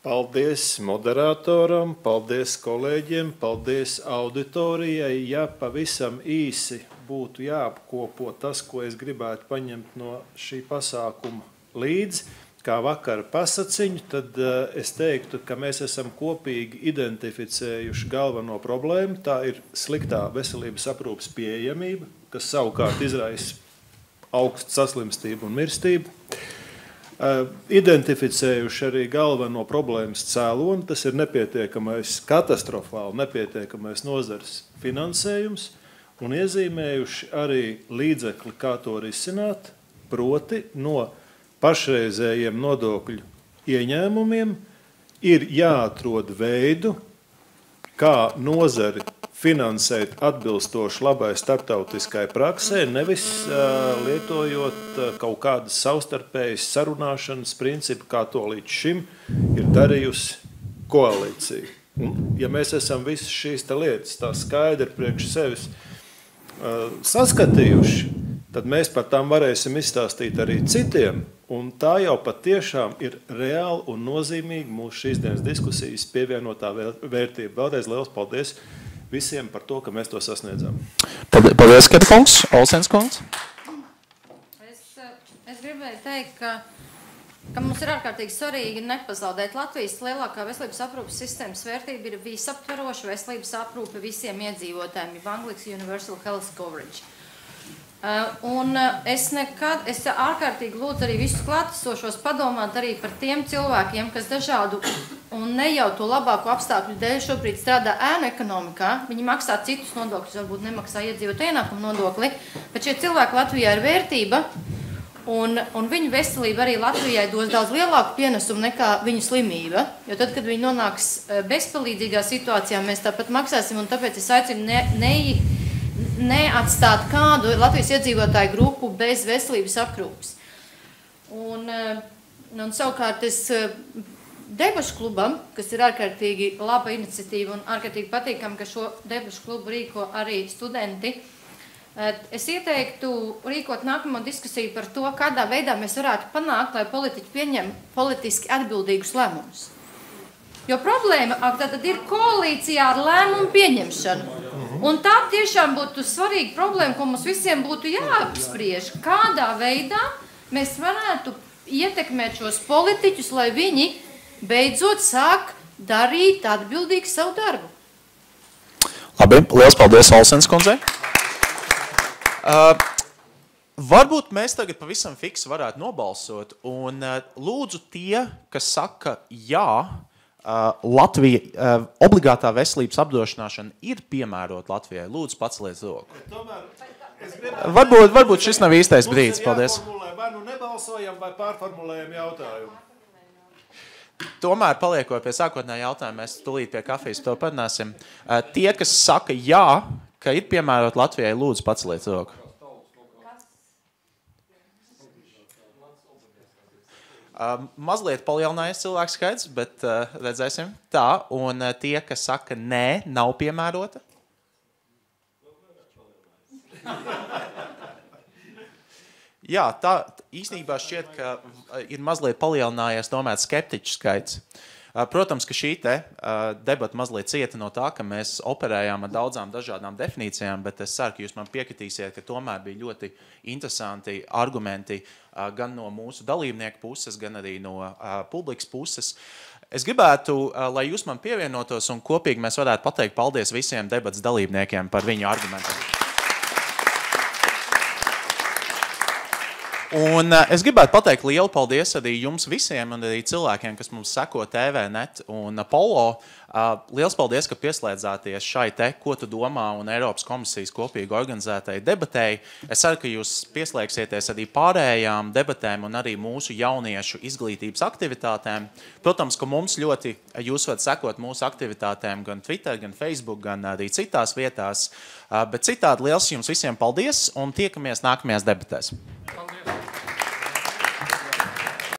Paldies moderatoram, paldies kolēģiem, paldies auditorijai. Ja pavisam īsi būtu jāapkopo tas, ko es gribētu paņemt no šī pasākuma līdzi, kā vakara pasaciņu, tad es teiktu, ka mēs esam kopīgi identificējuši galveno problēmu. Tā ir sliktā veselības aprūpes pieejamība, kas savukārt izraisa augstu saslimstību un mirstību. Identificējuši arī galveno problēmas cēloni, tas ir nepietiekamais, katastrofāli nepietiekamais nozares finansējums, un iezīmējuši arī līdzekli, kā to risināt, proti no pašreizējiem nodokļu ieņēmumiem ir jāatrod veidu, kā nozari finansēt atbilstoši labai starptautiskai praksē, nevis lietojot kaut kādas savstarpējas sarunāšanas principu, kā to līdz šim ir darījusi koalīcija. Un, ja mēs esam visas šīs lietas tā skaidri priekš sevis saskatījuši, tad mēs par tām varēsim izstāstīt arī citiem, un tā jau patiešām ir reāli un nozīmīgi mūsu šīs dienas diskusijas pievienotā vērtība. Vēlreiz liels paldies visiem par to, ka mēs to sasniedzām. Paldies, Kērkungs. Olsens kungs. Es gribēju teikt, ka mums ir ārkārtīgi svarīgi nepazaudēt Latvijas lielākā veselības aprūpes sistēmas vērtība ir visaptveroša veselības aprūpe visiem iedzīvotājiem, angliski Universal Health Coverage. Un es ārkārtīgi lūdzu arī visus klātesošos padomāt arī par tiem cilvēkiem, kas dažādu un ne jau to labāko apstākļu dēļ šobrīd strādā ēnu ekonomikā. Viņi maksā citus nodokļus, varbūt nemaksā iedzīvotāju ienākumu nodokli, bet šie cilvēki Latvijā ir vērtība, un viņu veselība arī Latvijai dos daudz lielāku pienesumu nekā viņu slimība. Jo tad, kad viņi nonāks bezpalīdzīgā situācijā, mēs tāpat maksāsim, un tāpēc es aicinu neatstāt kādu Latvijas iedzīvotāju grupu bez veselības aprūpes. Un savukārt es debašu klubam, kas ir ārkārtīgi laba iniciatīva un ārkārtīgi patīkam, ka šo debašu klubu rīko arī studenti, Es ieteiktu rīkot nākamo diskusiju par to, kādā veidā mēs varētu panākt, lai politiķi pieņem politiski atbildīgus lēmumus. Jo problēma tad ir koalīcijā ar lēmumu pieņemšanu. Un tā tiešām būtu svarīga problēma, ko mums visiem būtu jāapspriež. Kādā veidā mēs varētu ietekmēt šos politiķus, lai viņi beidzot sāk darīt atbildīgi savu darbu. Labi, liels paldies Olsens kundzei. Varbūt mēs tagad pavisam fiksi varētu nobalsot, un lūdzu tie, kas saka jā, Latvija, obligātā veselības apdrošināšana ir piemērota Latvijai. Lūdzu, paceliet roku. Varbūt šis nav īstais brīdis. Paldies. Vai nu nebalsojam, vai pārformulējam jautājumu? Tomēr, paliekot pie sākotnējā jautājuma, mēs tūlīt pie kafijas to parunāsim. Tie, kas saka jā, ka ir piemērota Latvijai, lūdzu, paceliet roku. Mazliet palielinājies cilvēku skaits, bet redzēsim. Tā, un tie, kas saka nē, nav piemērota. Jā, tā īstenībā šķiet, ka ir mazliet palielinājies tomēr skeptiķu skaits. Protams, ka šī debata mazliet cieta no tā, ka mēs operējām ar daudzām dažādām definīcijām, bet es ceru, ka jūs man piekritīsiet, ka tomēr bija ļoti interesanti argumenti gan no mūsu dalībnieku puses, gan arī no publikas puses. Es gribētu, lai jūs man pievienotos un kopīgi mēs varētu pateikt paldies visiem debatas dalībniekiem par viņu argumentiem. Un es gribētu pateikt lielu paldies arī jums visiem un arī cilvēkiem, kas mums seko TVNet un Polo. Liels paldies, ka pieslēdzāties šai ko tu domā un Eiropas komisijas kopīgi organizētai debatei. Es ceru, ka jūs pieslēgsieties arī pārējām debatēm un arī mūsu jauniešu izglītības aktivitātēm. Protams, ka mums ļoti, jūs varat sekot mūsu aktivitātēm gan Twitter, gan Facebook, gan arī citās vietās. Bet citādi liels jums visiem paldies un tiekamies nākamajās debatēs. Paldies.